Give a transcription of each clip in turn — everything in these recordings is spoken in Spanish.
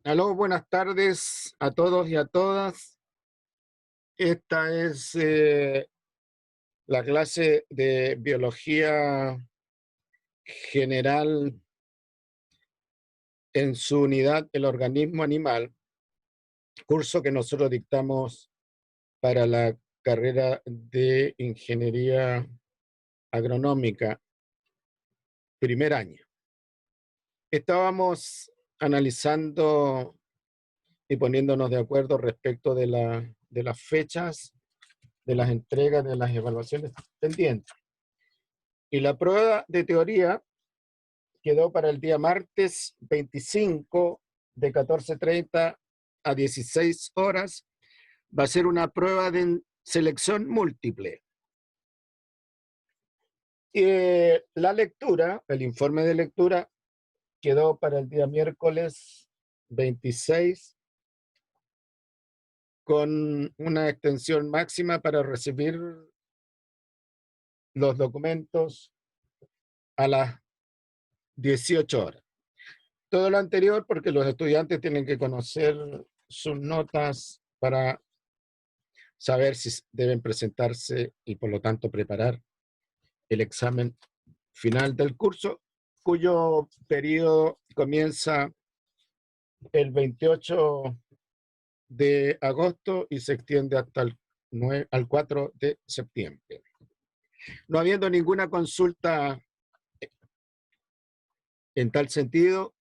Aló, buenas tardes a todos y a todas. Esta es la clase de Biología General en su unidad El organismo animal, curso que nosotros dictamos para la carrera de Ingeniería Agronómica, primer año. Estábamos analizando y poniéndonos de acuerdo respecto de las fechas de las entregas de las evaluaciones pendientes. Y la prueba de teoría quedó para el día martes 25 de 14:30 a 16 horas. Va a ser una prueba de selección múltiple. La lectura, el informe de lectura, quedó para el día miércoles 26 con una extensión máxima para recibir los documentos a las 18 horas. Todo lo anterior porque los estudiantes tienen que conocer sus notas para saber si deben presentarse y por lo tanto preparar el examen final del curso, cuyo periodo comienza el 28 de agosto y se extiende hasta al 4 de septiembre. No habiendo ninguna consulta en tal sentido,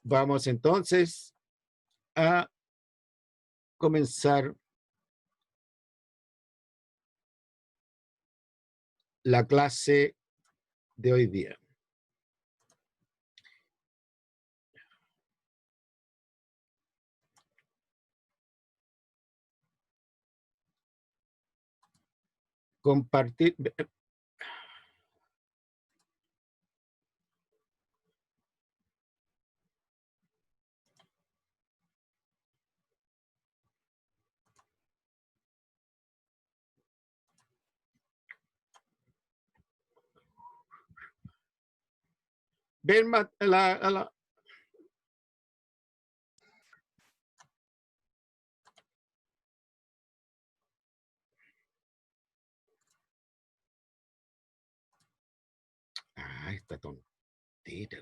vamos entonces a comenzar la clase de hoy día. Compartir. Ven la. Esta tontera.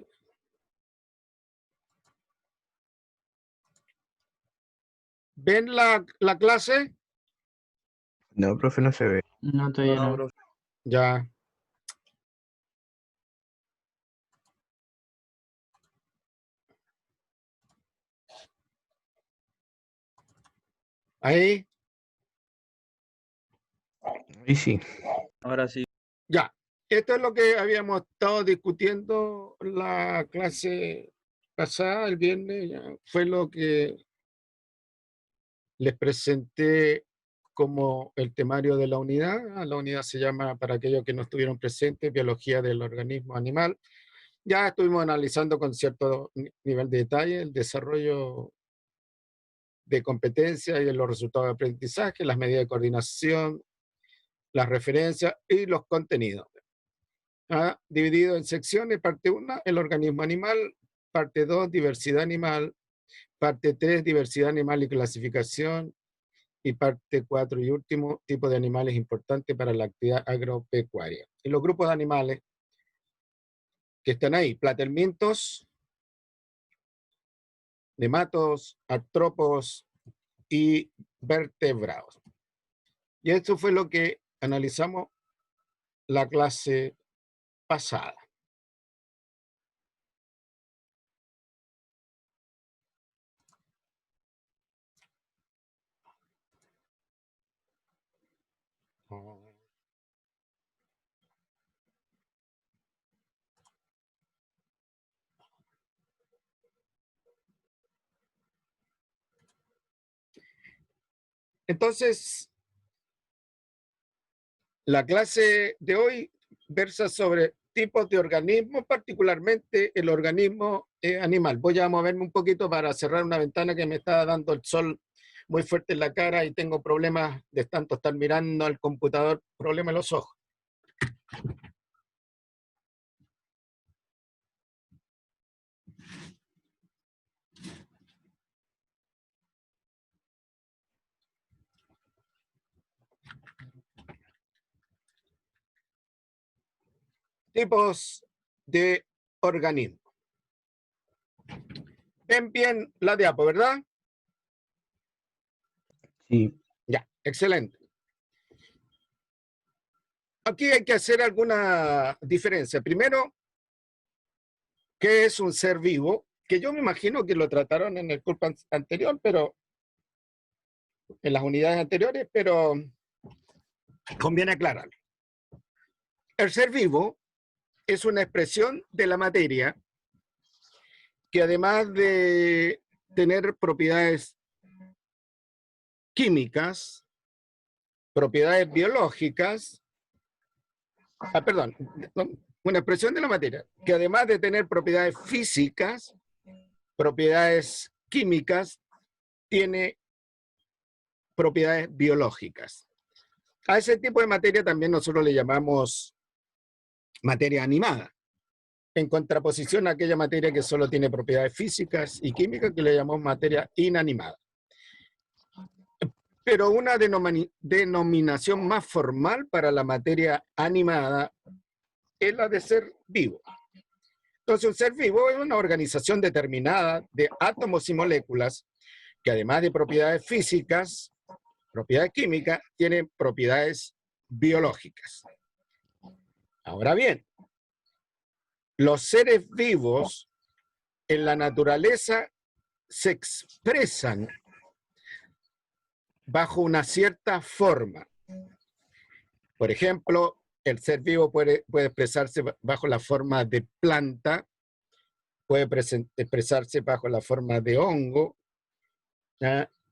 ¿Ven la clase? No, profe, no se ve. No, todavía no. Profe. Ya. Ahí. Ahí sí. Ahora sí. Ya. Esto es lo que habíamos estado discutiendo la clase pasada, el viernes. Ya. Fue lo que les presenté como el temario de la unidad. La unidad se llama, para aquellos que no estuvieron presentes, Biología del organismo animal. Ya estuvimos analizando con cierto nivel de detalle el desarrollo de competencia y los resultados de aprendizaje, las medidas de coordinación, las referencias y los contenidos. Dividido en secciones: parte 1, el organismo animal; parte 2, diversidad animal; parte 3, diversidad animal y clasificación; y parte 4 y último, tipo de animales importantes para la actividad agropecuaria. Y los grupos de animales que están ahí: platelmintos, nematos, artrópodos y vertebrados. Y esto fue lo que analizamos la clase pasada. Entonces, la clase de hoy versa sobre tipos de organismos, particularmente el organismo animal. Voy a moverme un poquito para cerrar una ventana que me está dando el sol muy fuerte en la cara y tengo problemas de tanto estar mirando al computador, problemas en los ojos. Tipos de organismos. Ven bien la diapo, ¿verdad? Sí. Ya, excelente. Aquí hay que hacer alguna diferencia. Primero, ¿qué es un ser vivo? Que yo me imagino que lo trataron en el curso anterior, pero en las unidades anteriores, pero conviene aclararlo. El ser vivo es una expresión de la materia que además de tener propiedades químicas, propiedades biológicas, perdón, una expresión de la materia que además de tener propiedades físicas, propiedades químicas, tiene propiedades biológicas. A ese tipo de materia también nosotros le llamamos materia animada, en contraposición a aquella materia que solo tiene propiedades físicas y químicas, que le llamamos materia inanimada. Pero una denominación más formal para la materia animada es la de ser vivo. Entonces, un ser vivo es una organización determinada de átomos y moléculas que además de propiedades físicas, propiedades químicas, tienen propiedades biológicas. Ahora bien, los seres vivos en la naturaleza se expresan bajo una cierta forma. Por ejemplo, el ser vivo puede expresarse bajo la forma de planta, puede expresarse bajo la forma de hongo,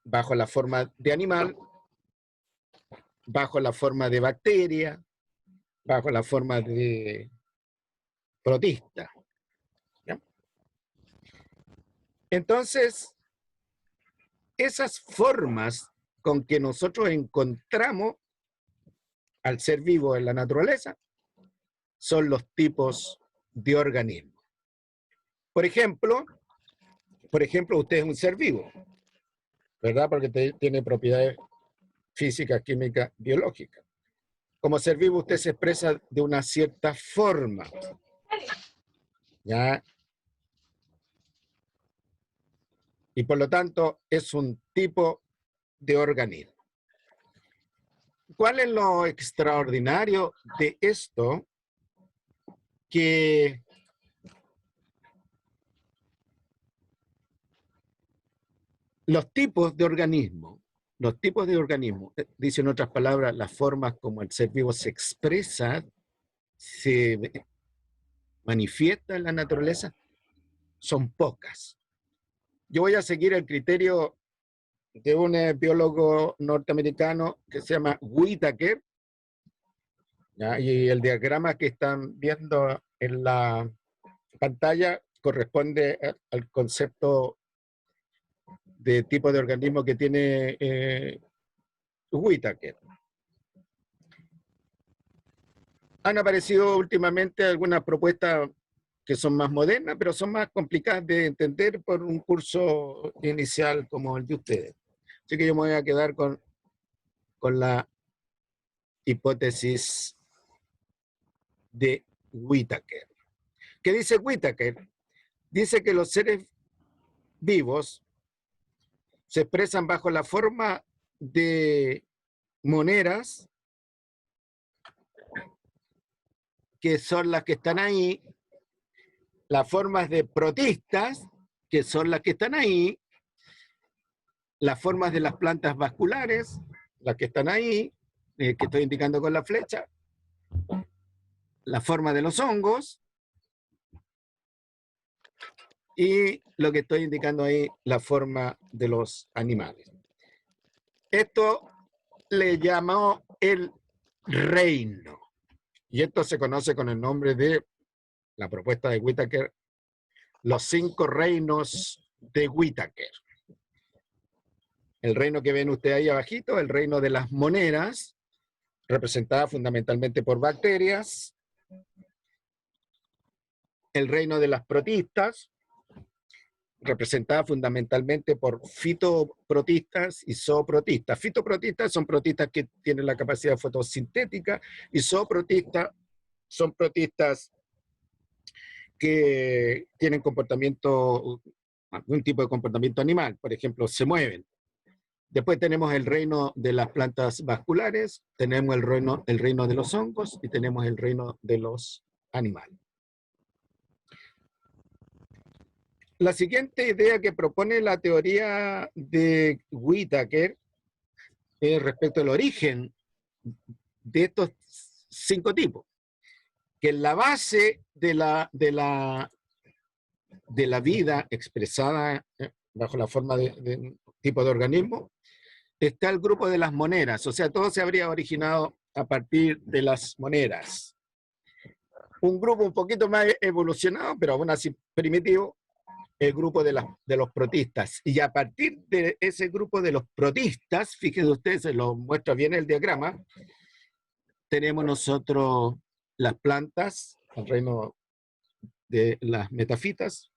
bajo la forma de animal, bajo la forma de bacteria, bajo la forma de protista. ¿Ya? Entonces, esas formas con que nosotros encontramos al ser vivo en la naturaleza son los tipos de organismos. Por ejemplo, usted es un ser vivo, ¿verdad? Porque tiene propiedades físicas, químicas, biológicas. Como ser vivo usted se expresa de una cierta forma, ¿ya? Y por lo tanto es un tipo de organismo. ¿Cuál es lo extraordinario de esto? Que los tipos de organismos, dice en otras palabras, las formas como el ser vivo se expresa, se manifiesta en la naturaleza, son pocas. Yo voy a seguir el criterio de un biólogo norteamericano que se llama Whittaker, ¿ya? Y el diagrama que están viendo en la pantalla corresponde al concepto de tipo de organismo que tiene Whittaker. Han aparecido últimamente algunas propuestas que son más modernas, pero son más complicadas de entender por un curso inicial como el de ustedes. Así que yo me voy a quedar con la hipótesis de Whittaker. ¿Qué dice Whittaker? Dice que los seres vivos se expresan bajo la forma de moneras, que son las que están ahí, las formas de protistas, que son las que están ahí, las formas de las plantas vasculares, las que están ahí, que estoy indicando con la flecha, la forma de los hongos, y lo que estoy indicando ahí, la forma de los animales. Esto le llamó el reino, y esto se conoce con el nombre de la propuesta de Whittaker, los 5 reinos de Whittaker. El reino que ven ustedes ahí abajito, el reino de las moneras, representada fundamentalmente por bacterias, el reino de las protistas, representada fundamentalmente por fitoprotistas y zooprotistas. Fitoprotistas son protistas que tienen la capacidad fotosintética y zooprotistas son protistas que tienen comportamiento, algún tipo de comportamiento animal, por ejemplo, se mueven. Después tenemos el reino de las plantas vasculares, tenemos el reino de los hongos y tenemos el reino de los animales. La siguiente idea que propone la teoría de Whittaker respecto al origen de estos 5 tipos, que en la base de la vida expresada bajo la forma de un tipo de organismo está el grupo de las moneras, o sea, todo se habría originado a partir de las moneras. Un grupo un poquito más evolucionado, pero aún así primitivo, el grupo de los protistas. Y a partir de ese grupo de los protistas, fíjense ustedes, se lo muestra bien el diagrama, tenemos nosotros las plantas, el reino de las metafitas,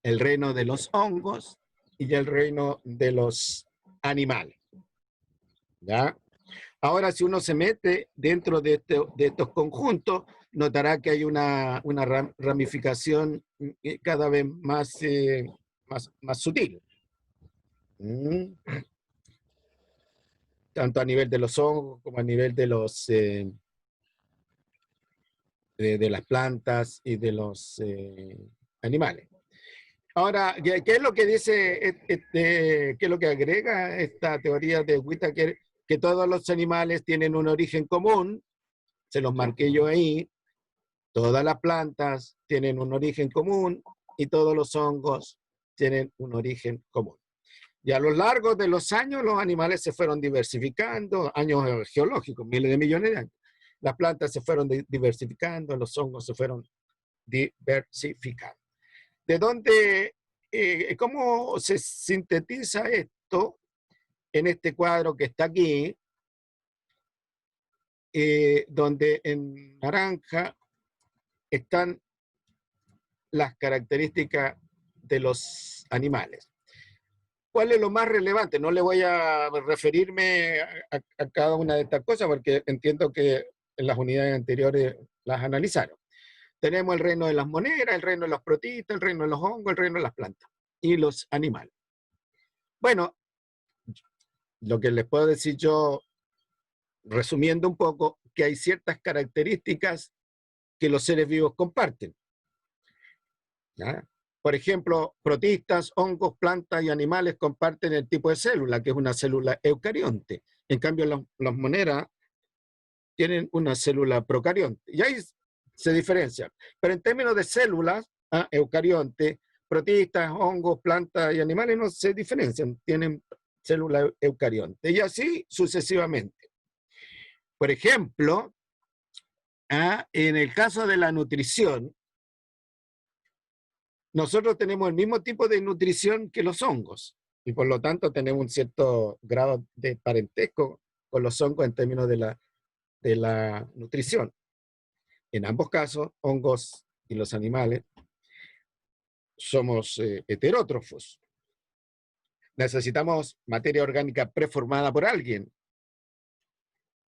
el reino de los hongos y el reino de los animales. ¿Ya? Ahora, si uno se mete dentro de estos conjuntos, notará que hay una ramificación cada vez más sutil. Tanto a nivel de los hongos como a nivel de los de las plantas y de los animales. Ahora, ¿qué es lo que dice, qué es lo que agrega esta teoría de Whittaker? Que todos los animales tienen un origen común, se los marqué yo ahí, todas las plantas tienen un origen común y todos los hongos tienen un origen común. Y a lo largo de los años, los animales se fueron diversificando, años geológicos, miles de millones de años. Las plantas se fueron diversificando, los hongos se fueron diversificando. ¿De dónde, cómo se sintetiza esto en este cuadro que está aquí, donde en naranja están las características de los animales? ¿Cuál es lo más relevante? No le voy a referirme a cada una de estas cosas porque entiendo que en las unidades anteriores las analizaron. Tenemos el reino de las moneras, el reino de los protistas, el reino de los hongos, el reino de las plantas y los animales. Bueno, lo que les puedo decir yo, resumiendo un poco, que hay ciertas características que los seres vivos comparten. ¿Ya? Por ejemplo, protistas, hongos, plantas y animales comparten el tipo de célula, que es una célula eucarionte. En cambio, las moneras tienen una célula procarionte. Y ahí se diferencian. Pero en términos de células, eucarionte, protistas, hongos, plantas y animales no se diferencian, tienen célula eucarionte. Y así sucesivamente. Por ejemplo, en el caso de la nutrición, nosotros tenemos el mismo tipo de nutrición que los hongos y por lo tanto tenemos un cierto grado de parentesco con los hongos en términos de la nutrición. En ambos casos, hongos y los animales, somos heterótrofos. Necesitamos materia orgánica preformada por alguien.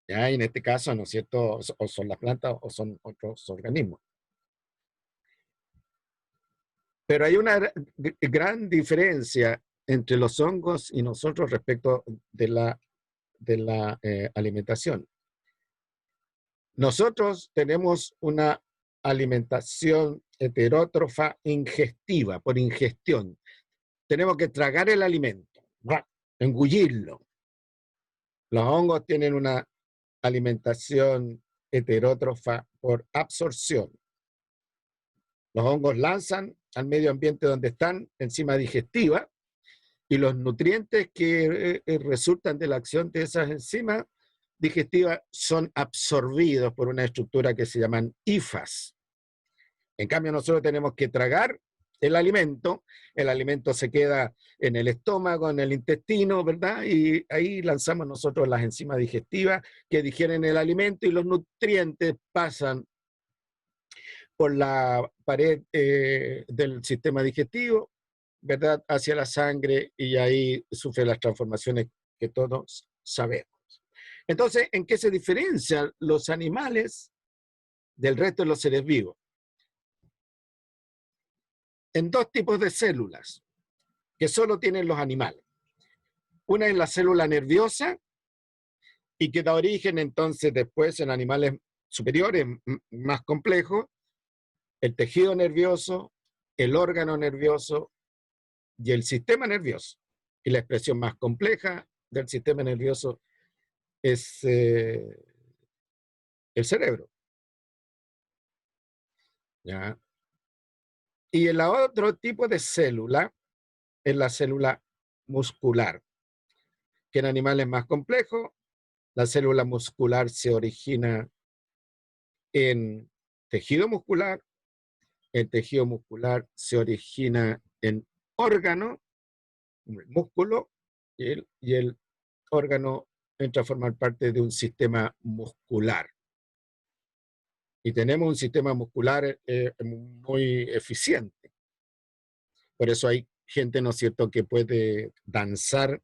¿Ya? Y en este caso, ¿no es cierto?, o son las plantas o son otros organismos. Pero hay una gran diferencia entre los hongos y nosotros respecto de la alimentación. Nosotros tenemos una alimentación heterótrofa ingestiva, por ingestión. Tenemos que tragar el alimento, engullirlo. Los hongos tienen una alimentación heterótrofa por absorción. Los hongos lanzan al medio ambiente donde están enzima digestiva y los nutrientes que resultan de la acción de esas enzimas digestivas son absorbidos por una estructura que se llaman hifas. En cambio, nosotros tenemos que tragar el alimento se queda en el estómago, en el intestino, ¿verdad? Y ahí lanzamos nosotros las enzimas digestivas que digieren el alimento y los nutrientes pasan por la pared del sistema digestivo, ¿verdad?, hacia la sangre y ahí sufre las transformaciones que todos sabemos. Entonces, ¿en qué se diferencian los animales del resto de los seres vivos en dos tipos de células que solo tienen los animales. Una es la célula nerviosa y que da origen entonces después en animales superiores más complejos, el tejido nervioso, el órgano nervioso y el sistema nervioso. Y la expresión más compleja del sistema nervioso es el cerebro. ¿Ya? Y el otro tipo de célula es la célula muscular, que en animales más complejos, la célula muscular se origina en tejido muscular, el tejido muscular se origina en órgano, el músculo, y el órgano entra a formar parte de un sistema muscular. Y tenemos un sistema muscular muy eficiente. Por eso hay gente, ¿no es cierto?, que puede danzar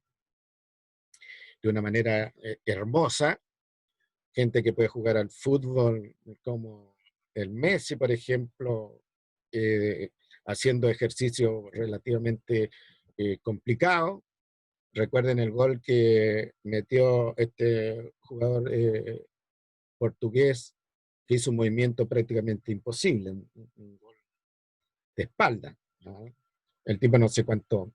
de una manera hermosa, gente que puede jugar al fútbol como el Messi, por ejemplo, haciendo ejercicio relativamente complicado. Recuerden el gol que metió este jugador portugués, que hizo un movimiento prácticamente imposible, un gol de espalda, ¿no? El tipo no sé cuánto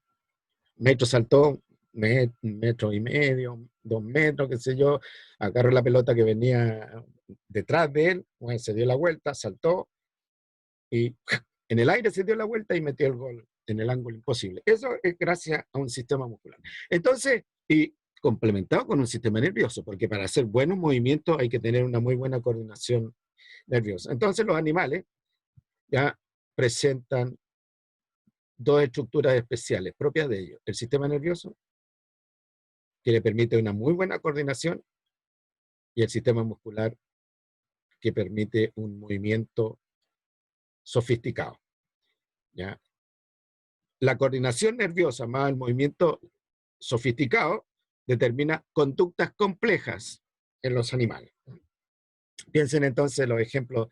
metros saltó, metro y medio, 2 metros, qué sé yo, agarró la pelota que venía detrás de él, bueno, se dio la vuelta, saltó y en el aire se dio la vuelta y metió el gol en el ángulo imposible. Eso es gracias a un sistema muscular. Entonces, y complementado con un sistema nervioso, porque para hacer buenos movimientos hay que tener una muy buena coordinación nerviosa. Entonces los animales ya presentan dos estructuras especiales propias de ellos. El sistema nervioso, que le permite una muy buena coordinación, y el sistema muscular, que permite un movimiento sofisticado. ¿Ya? La coordinación nerviosa más el movimiento sofisticado determina conductas complejas en los animales. Piensen entonces los ejemplos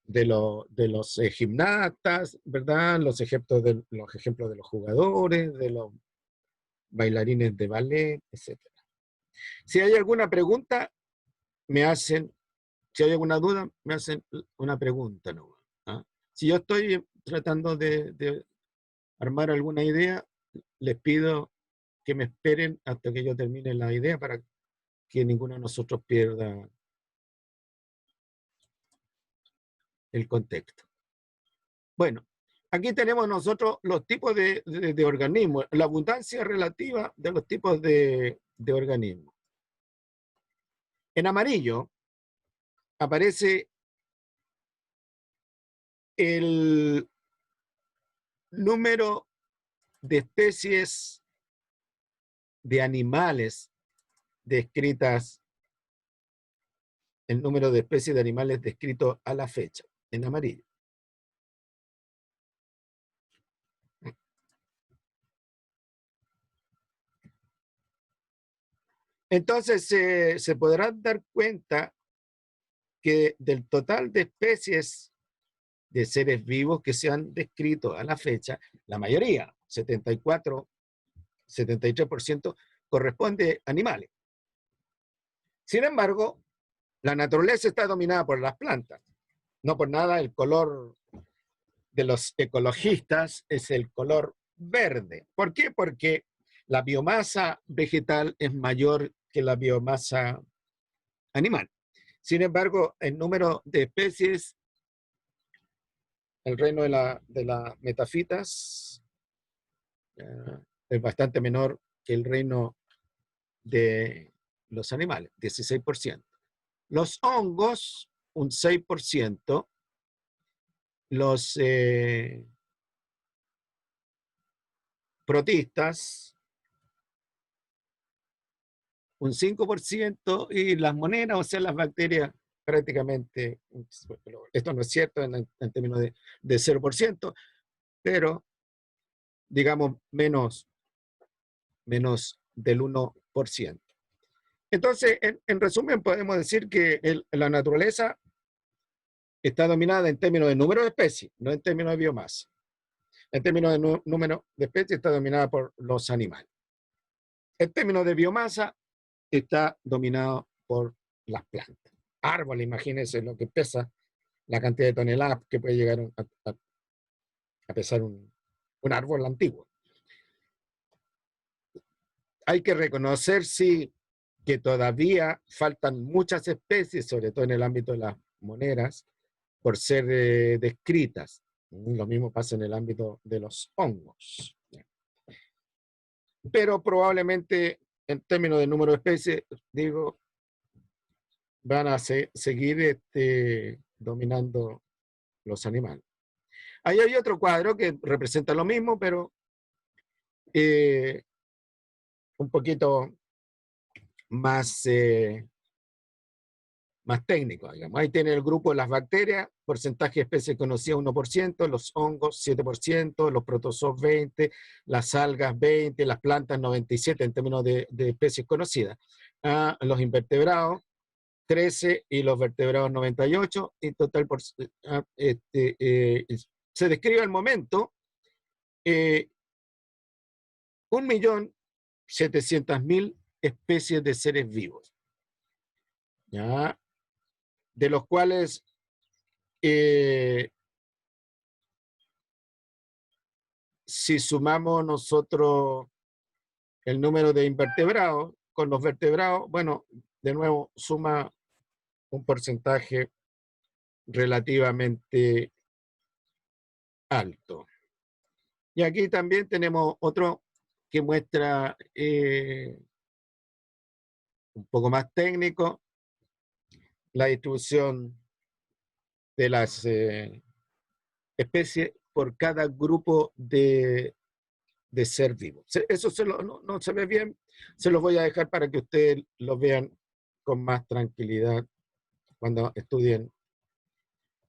de los gimnastas, ¿verdad? Los ejemplos de los jugadores, de los bailarines de ballet, etc. Si hay alguna pregunta, me hacen, si hay alguna duda, me hacen una pregunta, ¿no? ¿Ah? Si yo estoy tratando de armar alguna idea, les pido que me esperen hasta que yo termine la idea para que ninguno de nosotros pierda el contexto. Bueno, aquí tenemos nosotros los tipos de organismos, la abundancia relativa de los tipos de organismos. En amarillo aparece el número de especies de animales descritas, el número de especies de animales descritos a la fecha, en amarillo. Entonces, se podrán dar cuenta que del total de especies de seres vivos que se han descrito a la fecha, la mayoría, 74, 73%, corresponde a animales. Sin embargo, la naturaleza está dominada por las plantas. No por nada el color de los ecologistas es el color verde. ¿Por qué? Porque la biomasa vegetal es mayor que la biomasa animal. Sin embargo, el número de especies, el reino de las metafitas, es bastante menor que el reino de los animales, 16%. Los hongos, un 6%. Los protistas, un 5%, y las monedas, o sea, las bacterias, prácticamente, esto no es cierto en términos de 0%, pero digamos menos del 1%. Entonces, en resumen, podemos decir que la naturaleza está dominada en términos de número de especies, no en términos de biomasa. En términos de número de especies está dominada por los animales. En términos de biomasa está dominado por las plantas. Árbol, imagínense lo que pesa, la cantidad de toneladas que puede llegar a pesar un árbol antiguo. Hay que reconocer, sí, que todavía faltan muchas especies, sobre todo en el ámbito de las moneras, por ser descritas. Lo mismo pasa en el ámbito de los hongos. Pero probablemente, en términos de número de especies, digo, van a seguir dominando los animales. Ahí hay otro cuadro que representa lo mismo, pero un poquito más, más técnico, digamos. Ahí tiene el grupo de las bacterias, porcentaje de especies conocidas 1%, los hongos 7%, los protozoos 20%, las algas 20%, las plantas 97% en términos de especies conocidas. Los invertebrados 13% y los vertebrados 98%, y total se describe al momento 1.700.000 especies de seres vivos, ¿ya? De los cuales si sumamos nosotros el número de invertebrados con los vertebrados, bueno, de nuevo suma un porcentaje relativamente alto. Y aquí también tenemos otro que muestra un poco más técnico la distribución de las especies por cada grupo de ser vivo. Eso no se ve bien, se los voy a dejar para que ustedes lo vean con más tranquilidad cuando estudien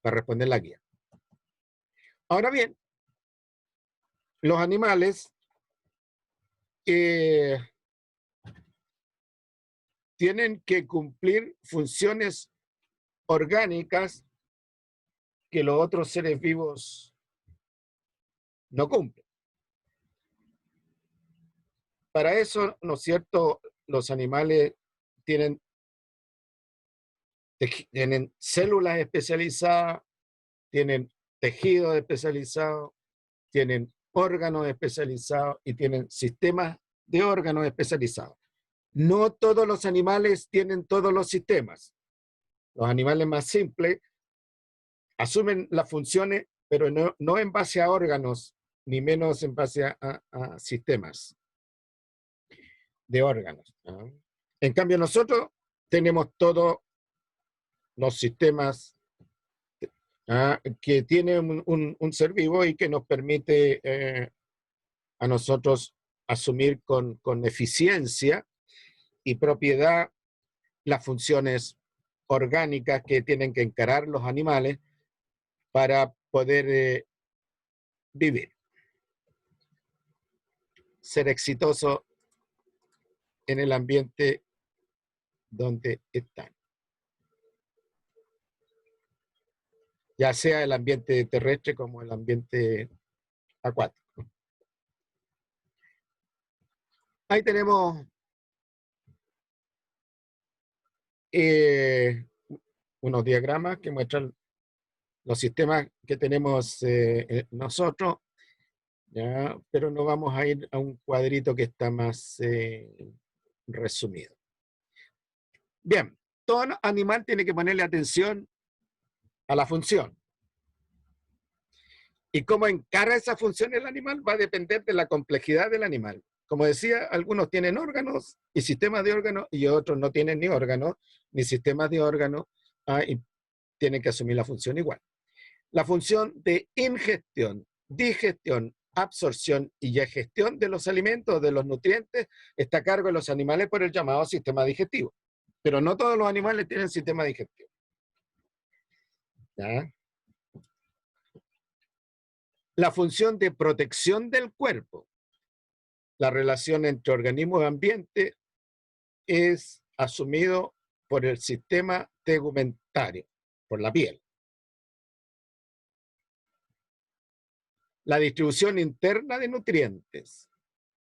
para responder la guía. Ahora bien, los animales tienen que cumplir funciones orgánicas que los otros seres vivos no cumplen. Para eso, ¿no es cierto?, los animales tienen células especializadas, tienen tejidos especializados, tienen órganos especializados y tienen sistemas de órganos especializados. No todos los animales tienen todos los sistemas. Los animales más simples asumen las funciones, pero no en base a órganos, ni menos en base a sistemas de órganos, ¿no? En cambio, nosotros tenemos todos los sistemas que tiene un ser vivo y que nos permite a nosotros asumir con eficiencia y propiedad las funciones orgánicas que tienen que encarar los animales para poder vivir, ser exitoso en el ambiente donde están, ya sea el ambiente terrestre como el ambiente acuático. Ahí tenemos unos diagramas que muestran los sistemas que tenemos nosotros, ¿ya? Pero no vamos a ir a un cuadrito que está más resumido. Bien, todo animal tiene que ponerle atención a la función. Y cómo encara esa función el animal va a depender de la complejidad del animal. Como decía, algunos tienen órganos y sistemas de órganos y otros no tienen ni órganos ni sistemas de órganos, y tienen que asumir la función igual. La función de ingestión, digestión, absorción y gestión de los alimentos, de los nutrientes, está a cargo de los animales por el llamado sistema digestivo. Pero no todos los animales tienen sistema digestivo, ¿ya? La función de protección del cuerpo, la relación entre organismo y ambiente, es asumido por el sistema tegumentario, por la piel. la distribución interna de nutrientes,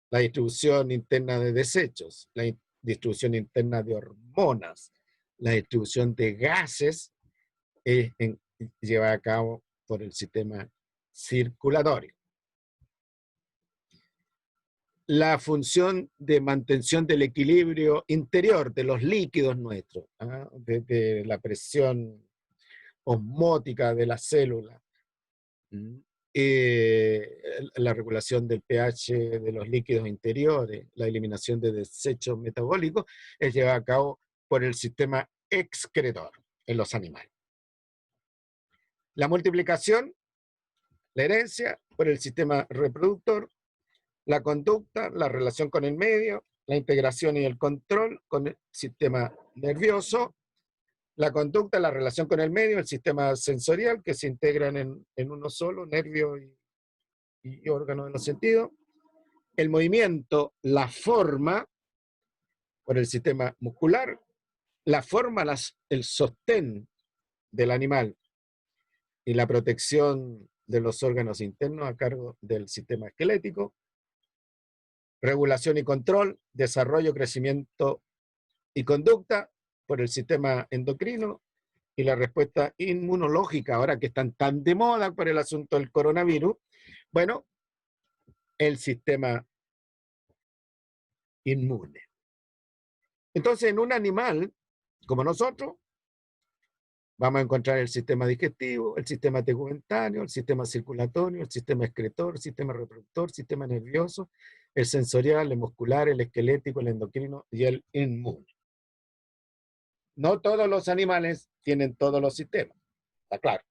la distribución interna de desechos, la distribución interna de hormonas, la distribución de gases llevada a cabo por el sistema circulatorio. La función de mantención del equilibrio interior de los líquidos nuestros, de la presión osmótica de la célula, la regulación del pH de los líquidos interiores, la eliminación de desechos metabólicos, es llevada a cabo por el sistema excretor en los animales. La multiplicación, la herencia, por el sistema reproductor, la conducta, la relación con el medio, la integración y el control con el sistema nervioso, la conducta, la relación con el medio, el sistema sensorial, que se integran en uno solo, nervio y órgano de los sentidos, el movimiento, la forma, por el sistema muscular, la forma, el sostén del animal y la protección de los órganos internos a cargo del sistema esquelético, regulación y control, desarrollo, crecimiento y conducta por el sistema endocrino, y la respuesta inmunológica, ahora que están tan de moda por el asunto del coronavirus, bueno, el sistema inmune. Entonces, en un animal como nosotros, vamos a encontrar el sistema digestivo, el sistema tegumentario, el sistema circulatorio, el sistema excretor, el sistema reproductor, el sistema nervioso, el sensorial, el muscular, el esquelético, el endocrino y el inmune. No todos los animales tienen todos los sistemas, está claro.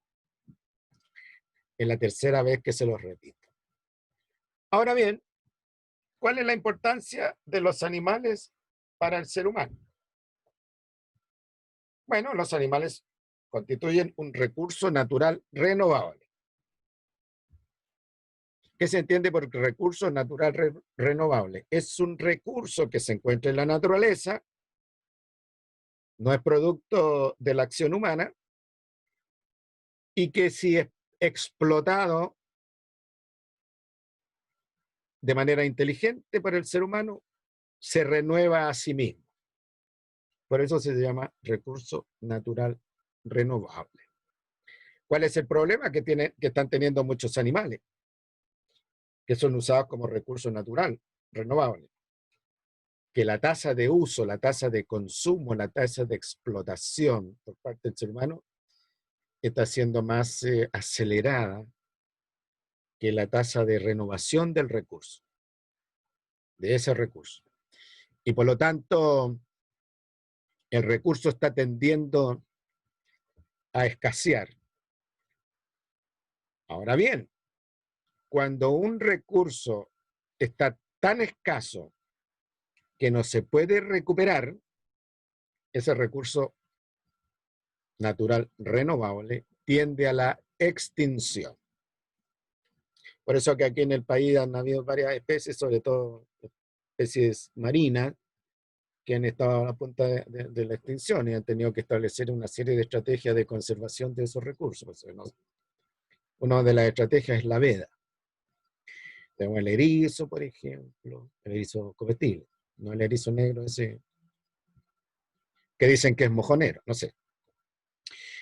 Es la tercera vez que se los repito. Ahora bien, ¿cuál es la importancia de los animales para el ser humano? Bueno, los animales constituyen un recurso natural renovable. ¿Qué se entiende por recurso natural renovable? Es un recurso que se encuentra en la naturaleza, no es producto de la acción humana, y que si es explotado de manera inteligente por el ser humano, se renueva a sí mismo. Por eso se llama recurso natural renovable. ¿Cuál es el problema que están teniendo muchos animales que son usados como recurso natural renovable? Que la tasa de uso, la tasa de consumo, la tasa de explotación por parte del ser humano está siendo más acelerada que la tasa de renovación del recurso, de ese recurso. Y por lo tanto, el recurso está tendiendo a escasear. Ahora bien, cuando un recurso está tan escaso que no se puede recuperar, ese recurso natural renovable tiende a la extinción. Por eso que aquí en el país han habido varias especies, sobre todo especies marinas, que han estado a la punta de la extinción y han tenido que establecer una serie de estrategias de conservación de esos recursos. Una de las estrategias es la veda. Tenemos el erizo, por ejemplo, el erizo comestible, no el erizo negro ese que dicen que es mojonero, no sé.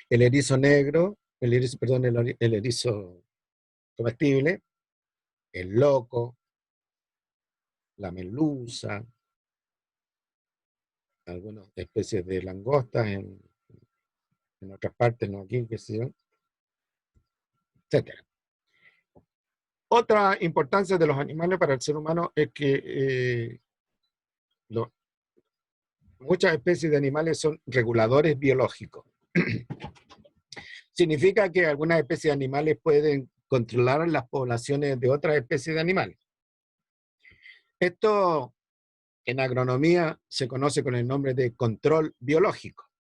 El erizo negro, el erizo comestible, el loco, la merluza, algunas especies de langostas en otras partes, no aquí, qué sé yo, etc. Otra importancia de los animales para el ser humano es que muchas especies de animales son reguladores biológicos. Significa que algunas especies de animales pueden controlar las poblaciones de otras especies de animales. Esto en agronomía se conoce con el nombre de control biológico.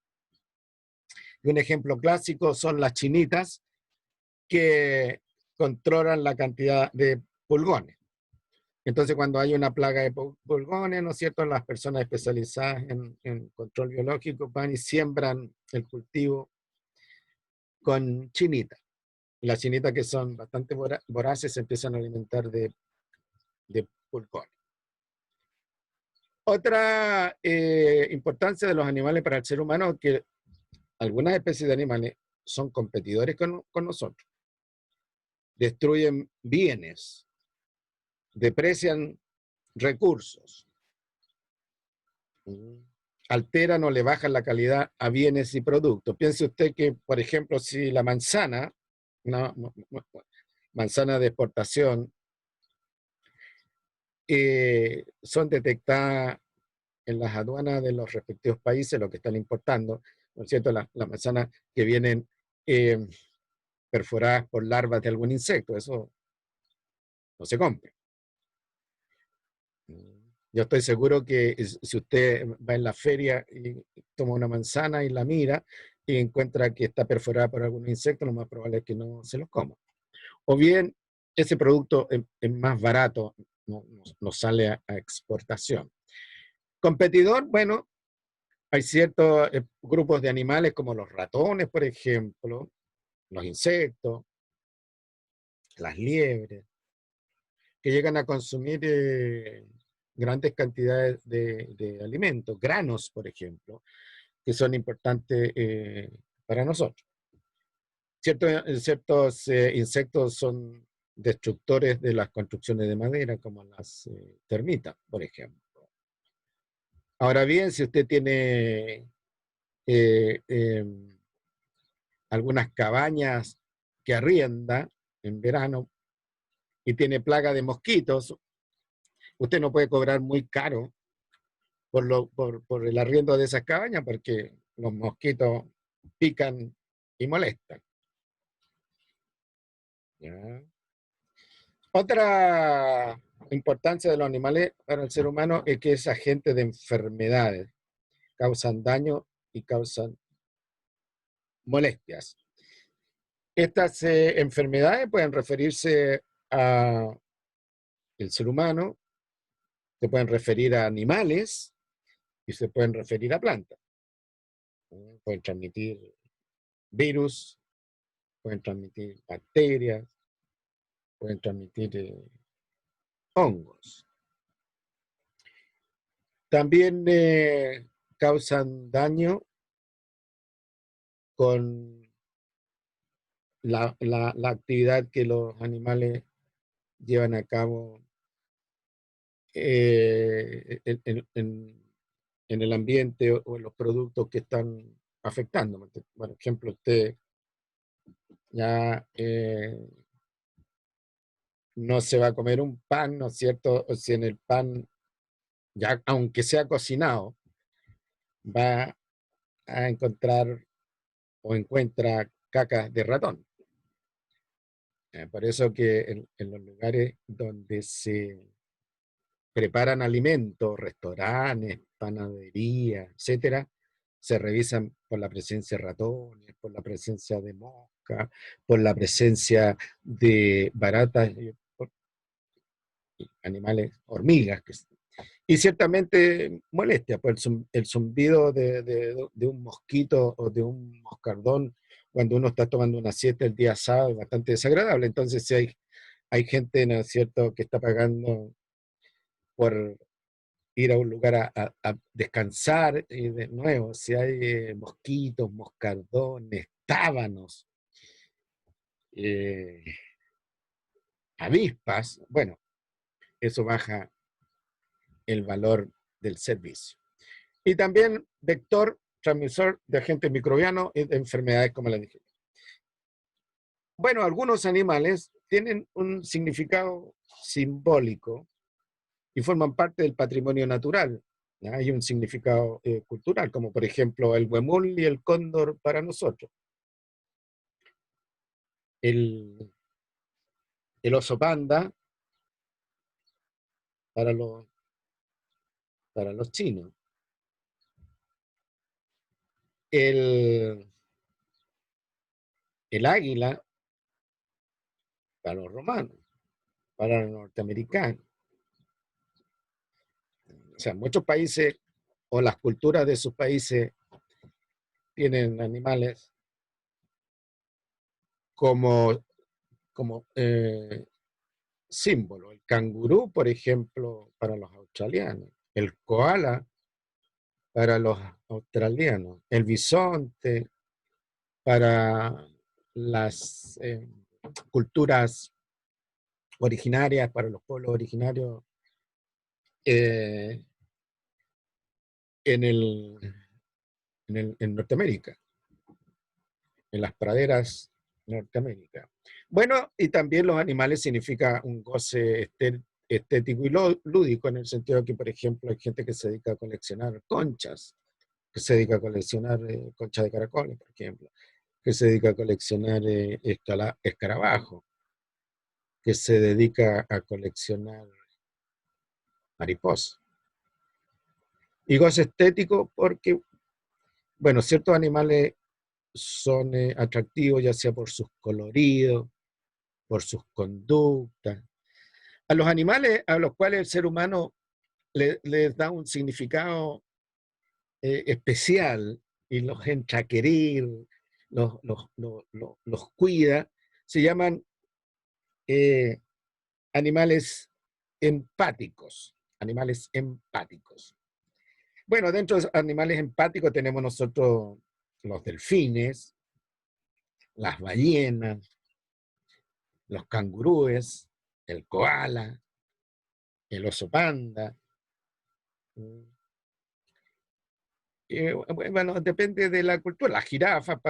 Y un ejemplo clásico son las chinitas que controlan la cantidad de pulgones. Entonces, cuando hay una plaga de pulgones, ¿no es cierto?, las personas especializadas en control biológico van y siembran el cultivo con chinita. las chinitas que son bastante voraces se empiezan a alimentar de pulgones. Otra importancia de los animales para el ser humano es que algunas especies de animales son competidores con nosotros. Destruyen bienes, deprecian recursos, alteran o le bajan la calidad a bienes y productos. Piense usted que, por ejemplo, si la manzana, una manzana de exportación, son detectadas en las aduanas de los respectivos países, lo que están importando, ¿no es cierto? Las manzanas que vienen perforadas por larvas de algún insecto, eso no se compra. Yo estoy seguro que si usted va en la feria y toma una manzana y la mira y encuentra que está perforada por algún insecto, lo más probable es que no se los coma. O bien, ese producto es más barato, no sale a exportación. Competidor, bueno, hay ciertos grupos de animales como los ratones, por ejemplo, los insectos, las liebres, que llegan a consumir grandes cantidades de alimentos, granos, por ejemplo, que son importantes para nosotros. Ciertos insectos son destructores de las construcciones de madera, como las termitas, por ejemplo. Ahora bien, si usted tiene eh, eh, algunas cabañas que arrienda en verano y tiene plaga de mosquitos, usted no puede cobrar muy caro por el arriendo de esas cabañas porque los mosquitos pican y molestan. ¿Ya? Otra importancia de los animales para el ser humano es que es agente de enfermedades, causan daño y causan molestias. Estas enfermedades pueden referirse al ser humano, se pueden referir a animales y se pueden referir a plantas. Pueden transmitir virus, pueden transmitir bacterias, pueden transmitir hongos. También causan daño con la actividad que los animales llevan a cabo en el ambiente o en los productos que están afectando. Por ejemplo, usted ya no se va a comer un pan, ¿no es cierto? O si en el pan, ya aunque sea cocinado, va a encontrar o encuentra cacas de ratón. Por eso que en los lugares donde se preparan alimentos, restaurantes, panaderías, etcétera, se revisan por la presencia de ratones, por la presencia de moscas, por la presencia de baratas, animales, hormigas, y ciertamente molestia, pues el zumbido de un mosquito o de un moscardón cuando uno está tomando una siesta el día sábado es bastante desagradable. Entonces, si hay gente, ¿no es cierto?, que está pagando por ir a un lugar a descansar, y de nuevo, si hay mosquitos, moscardones, tábanos, eh, avispas, bueno, eso baja el valor del servicio. Y también vector transmisor de agentes microbianos y de enfermedades, como les dije. Bueno, algunos animales tienen un significado simbólico y forman parte del patrimonio natural. ¿Ya? Hay un significado cultural, como por ejemplo el huemul y el cóndor para nosotros. El oso panda para los chinos. El águila para los romanos, para los norteamericanos. O sea, muchos países o las culturas de sus países tienen animales como como símbolo. El cangurú, por ejemplo, para los australianos. El koala para los australianos. El bisonte para las culturas originarias, para los pueblos originarios eh, en Norteamérica, en las praderas de Norteamérica. Bueno, y también los animales significa un goce estético y lúdico, en el sentido de que, por ejemplo, hay gente que se dedica a coleccionar conchas, que se dedica a coleccionar conchas de caracoles, por ejemplo, que se dedica a coleccionar escarabajos, que se dedica a coleccionar mariposas. Y goce estético porque, bueno, ciertos animales son atractivos, ya sea por sus coloridos, por sus conductas. A los animales a los cuales el ser humano les da un significado especial y los entra a querer, los cuida, se llaman eh, animales empáticos. Animales empáticos. Bueno, dentro de los animales empáticos tenemos nosotros los delfines, las ballenas, los cangurúes, el koala, el oso panda. Bueno, depende de la cultura. Las jirafas,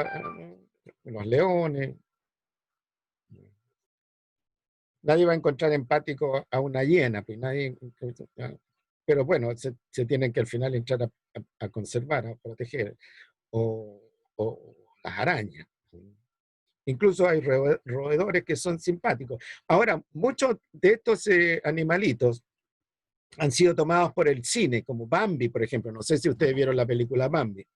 los leones. Nadie va a encontrar empático a una hiena, pues nadie, pero bueno, se tienen que al final entrar a conservar, a proteger, o las arañas. Incluso hay roedores que son simpáticos. Ahora, muchos de estos animalitos han sido tomados por el cine, como Bambi, por ejemplo. No sé si ustedes vieron la película Bambi.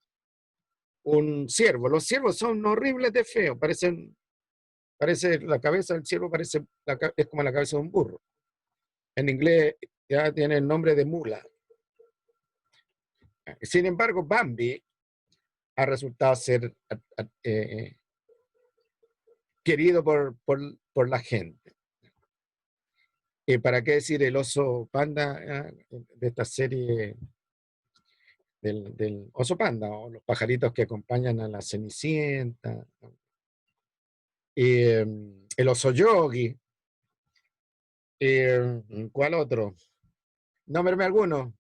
Un ciervo. Los ciervos son horribles de feos. Parece la cabeza del ciervo es como la cabeza de un burro. En inglés ya tiene el nombre de mula. Sin embargo, Bambi ha resultado ser querido por la gente. ¿Para qué decir el oso panda de esta serie del oso panda, o los pajaritos que acompañan a la Cenicienta? El oso yogi. ¿Cuál otro? Nómbreme alguno.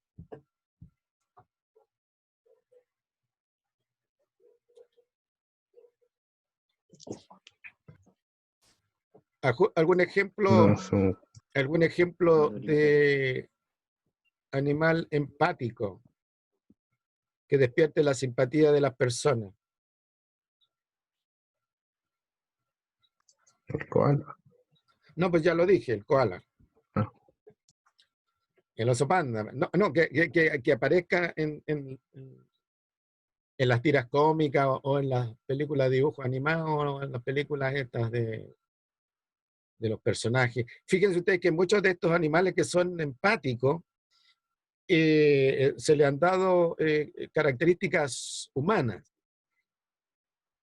¿Algún ejemplo, No, son, algún ejemplo de animal empático que despierte la simpatía de las personas? el koala. No, pues ya lo dije, el koala, Ah, el oso panda. No, que aparezca en las tiras cómicas o en las películas de dibujos animados o en las películas estas de los personajes. Fíjense ustedes que muchos de estos animales que son empáticos se le han dado características humanas.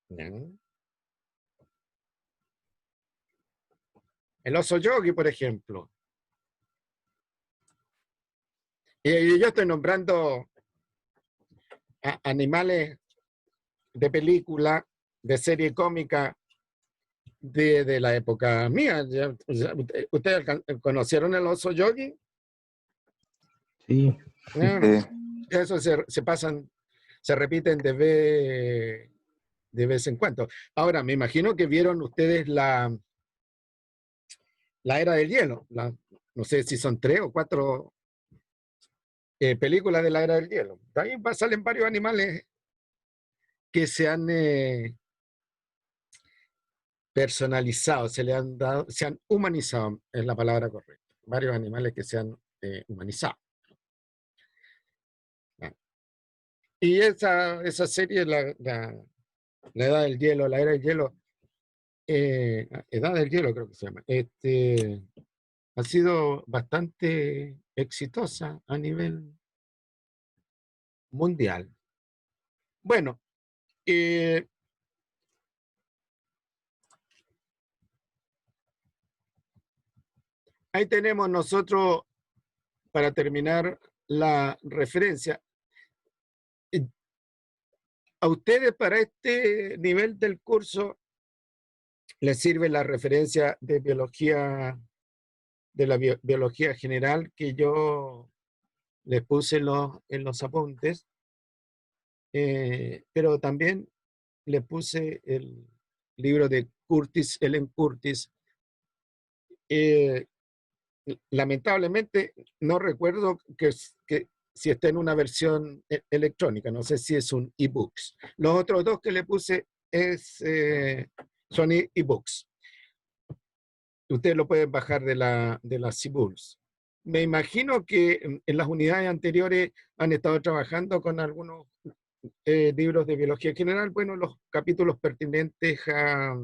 ¿No? El oso yogi, por ejemplo. Y yo estoy nombrando animales de película, de serie cómica de la época mía. ¿Ustedes conocieron el oso yogi? sí, Ah, eso se repiten de vez en cuando. Ahora, me imagino que vieron ustedes la era del hielo. No sé si son 3 o 4 películas de la era del hielo. De ahí salen varios animales que se han personalizado, se han humanizado, es la palabra correcta. Varios animales que se han humanizado. Ah. Y esa serie, la Edad del Hielo, la Era del Hielo, Edad del Hielo creo que se llama, ha sido bastante exitosa a nivel mundial. Bueno, eh, ahí tenemos nosotros, para terminar, la referencia. A ustedes para este nivel del curso les sirve la referencia de biología, de la biología general que yo les puse en los apuntes, pero también le puse el libro de Curtis, Ellen Curtis. Lamentablemente no recuerdo que si está en una versión electrónica, no sé si es un ebooks. Los otros dos que le puse son ebooks. Ustedes lo pueden bajar de las ebooks. Me imagino que en las unidades anteriores han estado trabajando con algunos libros de biología general, bueno, los capítulos pertinentes a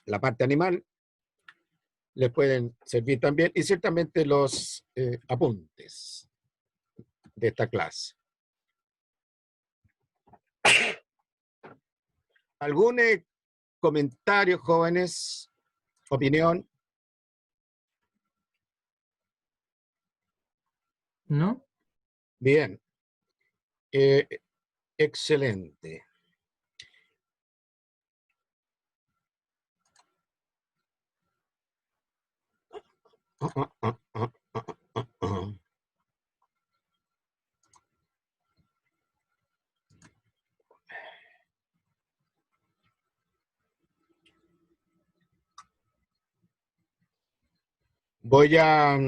la parte animal les pueden servir también, y ciertamente los apuntes de esta clase. ¿Algún comentario, jóvenes? ¿Opinión? ¿No? Bien. Excelente. Voy a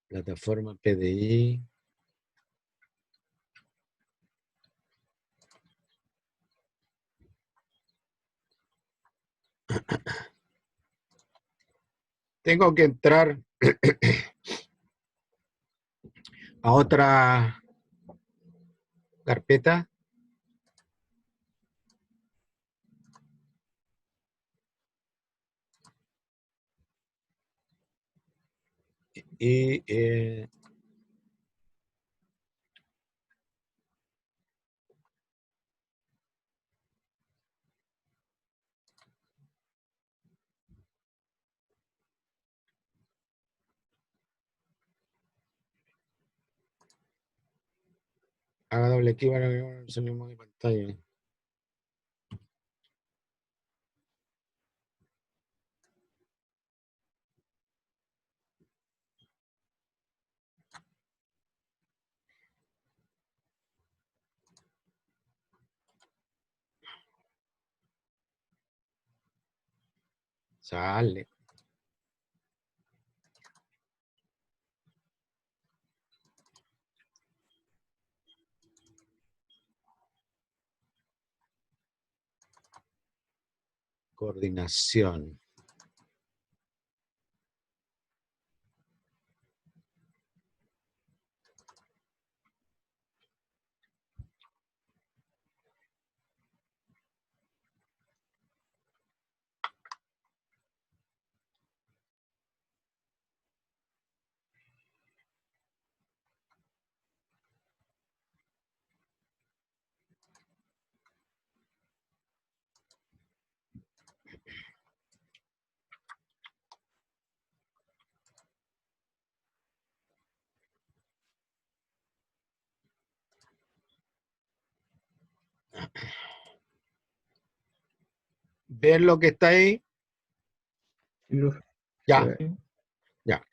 plataforma PDI. Tengo que entrar a otra carpeta. Y haga doble clic para que salimos de pantalla. Sale. Coordinación. ¿Ven lo que está ahí? Sí, profe. Ya, Se ve. ya.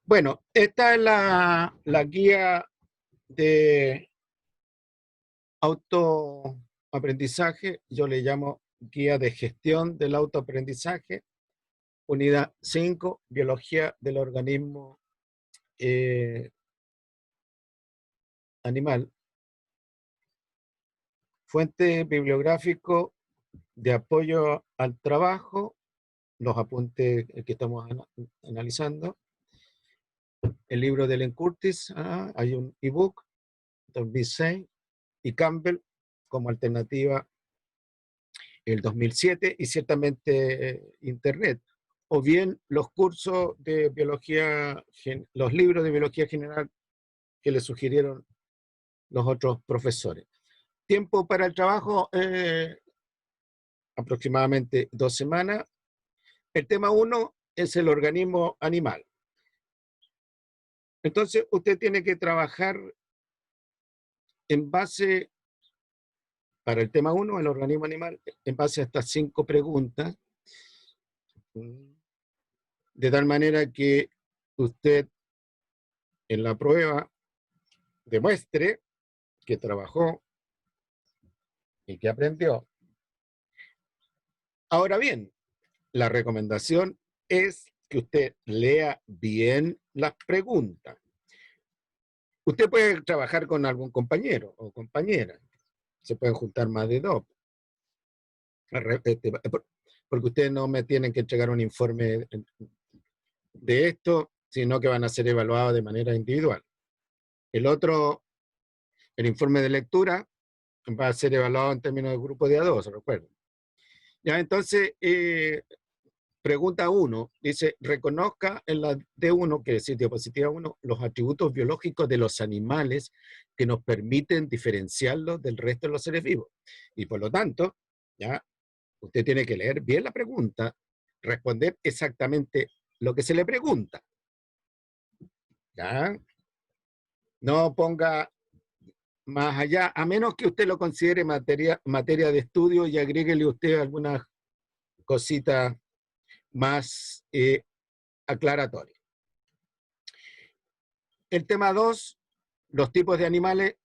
Bueno, esta es la guía de autoaprendizaje. Yo le llamo guía de gestión del autoaprendizaje. Unidad 5, biología del organismo animal. Fuente bibliográfico de apoyo al trabajo, los apuntes que estamos analizando. El libro de Ellen Curtis, hay un ebook, Don't Be Sane, y Campbell como alternativa el 2007, y ciertamente Internet, o bien los cursos de biología, los libros de biología general que le sugirieron los otros profesores. Tiempo para el trabajo, aproximadamente 2 semanas. El tema 1 es el organismo animal. Entonces, usted tiene que trabajar en base, para el tema 1, el organismo animal, en base a estas 5 preguntas, de tal manera que usted en la prueba demuestre que trabajó y que aprendió. Ahora bien, la recomendación es que usted lea bien las preguntas. Usted puede trabajar con algún compañero o compañera. Se pueden juntar más de 2. Porque ustedes no me tienen que entregar un informe de esto, sino que van a ser evaluados de manera individual. El otro, el informe de lectura, va a ser evaluado en términos de grupo de A2, recuerden. Ya, entonces, pregunta 1, dice, reconozca en la D1, que es diapositiva 1, los atributos biológicos de los animales que nos permiten diferenciarlos del resto de los seres vivos. Y por lo tanto, ya, usted tiene que leer bien la pregunta, responder exactamente lo que se le pregunta. ¿Ya? No ponga más allá, a menos que usted lo considere materia de estudio y agréguele usted algunas cositas más aclaratorias. El tema 2, los tipos de animales,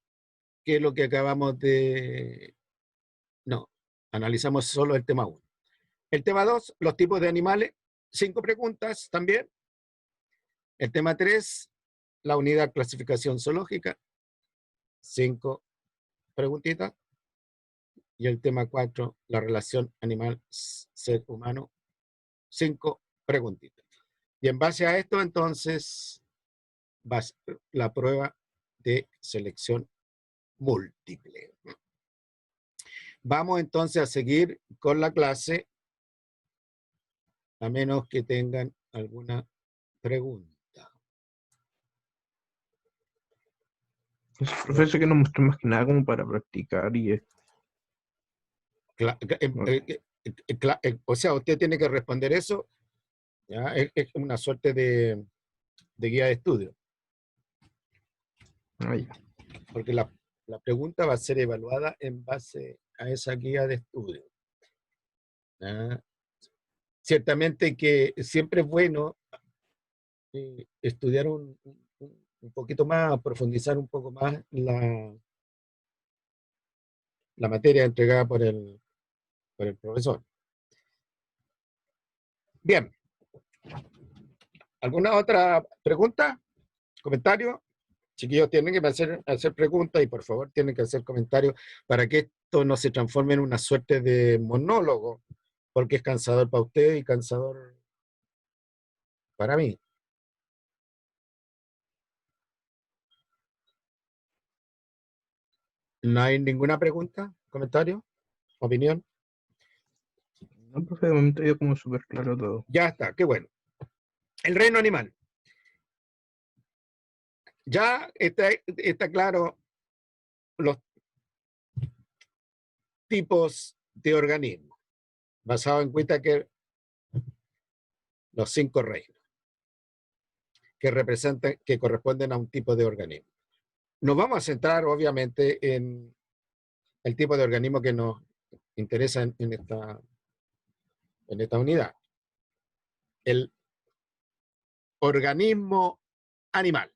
que es lo que acabamos de... No, analizamos solo el tema 1. El tema 2, los tipos de animales, 5 preguntas también. El tema 3, la unidad clasificación zoológica, 5 preguntitas. Y el tema 4, la relación animal-ser humano, 5 preguntitas. Y en base a esto, entonces, va la prueba de selección múltiple. Vamos entonces a seguir con la clase, a menos que tengan alguna pregunta. Es profesor que nos mostró más que nada como para practicar y O sea, usted tiene que responder eso. ¿Ya? Es una suerte de guía de estudio. ya. Porque la pregunta va a ser evaluada en base a esa guía de estudio. ¿Ya? Ciertamente que siempre es bueno estudiar un poquito más, profundizar un poco más la materia entregada por el profesor. Bien. ¿Alguna otra pregunta? ¿Comentario? Chiquillos, tienen que hacer preguntas y por favor tienen que hacer comentarios para que esto no se transforme en una suerte de monólogo, porque es cansador para usted y cansador para mí. ¿No hay ninguna pregunta, comentario, opinión? No, profe, de momento ya como súper claro todo. Ya está, qué bueno. El reino animal. Ya está claro los tipos de organismos, basado en Whittaker, los 5 reinos, que corresponden a un tipo de organismo. Nos vamos a centrar, obviamente, en el tipo de organismo que nos interesa en esta unidad. El organismo animal.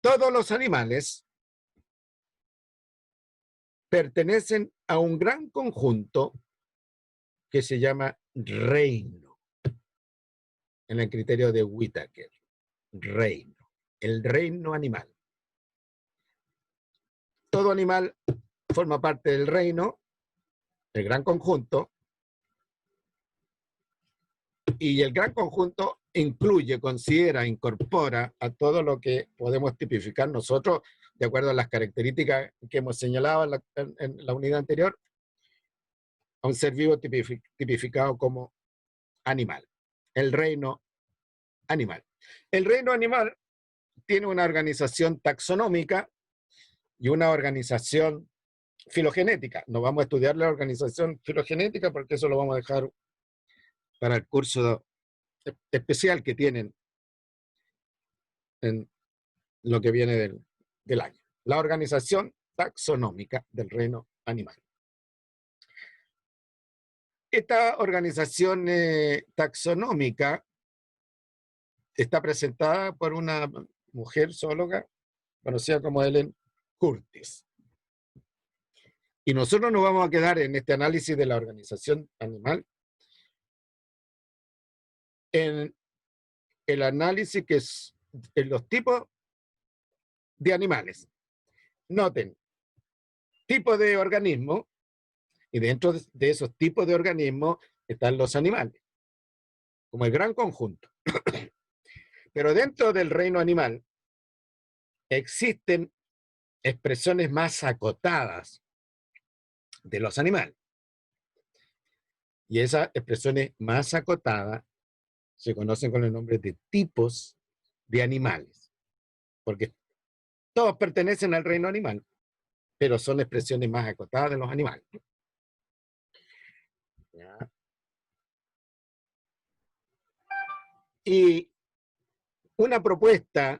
Todos los animales pertenecen a un gran conjunto que se llama reino, en el criterio de Whittaker. Reino. El reino animal. Todo animal forma parte del reino, el gran conjunto, Y el gran conjunto incluye, considera, incorpora a todo lo que podemos tipificar nosotros, de acuerdo a las características que hemos señalado en la unidad anterior, a un ser vivo tipificado como animal, el reino animal. El reino animal tiene una organización taxonómica y una organización filogenética. No vamos a estudiar la organización filogenética porque eso lo vamos a dejar para el curso especial que tienen en lo que viene del año. La organización taxonómica del reino animal. Esta organización taxonómica está presentada por una mujer zoóloga conocida como Ellen Curtis. Y nosotros nos vamos a quedar en este análisis de la organización animal en el análisis que es en los tipos de animales. Noten, tipo de organismo, y dentro de esos tipos de organismos están los animales, como el gran conjunto. Pero dentro del reino animal existen expresiones más acotadas de los animales. Y esas expresiones más acotadas se conocen con el nombre de tipos de animales, porque todos pertenecen al reino animal, pero son expresiones más acotadas de los animales. ¿Ya? Y una propuesta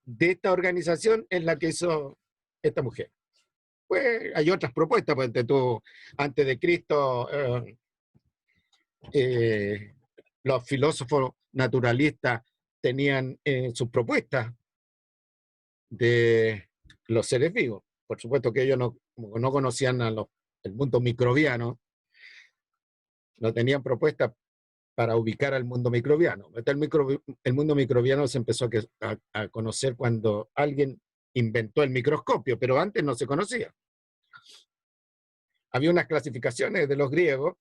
de esta organización es la que hizo esta mujer. Pues hay otras propuestas, pues antes de Cristo, los filósofos naturalistas tenían sus propuestas de los seres vivos. Por supuesto que ellos no conocían el mundo microbiano, no tenían propuestas para ubicar al mundo microbiano. El mundo microbiano se empezó a conocer cuando alguien inventó el microscopio, pero antes no se conocía. Había unas clasificaciones de los griegos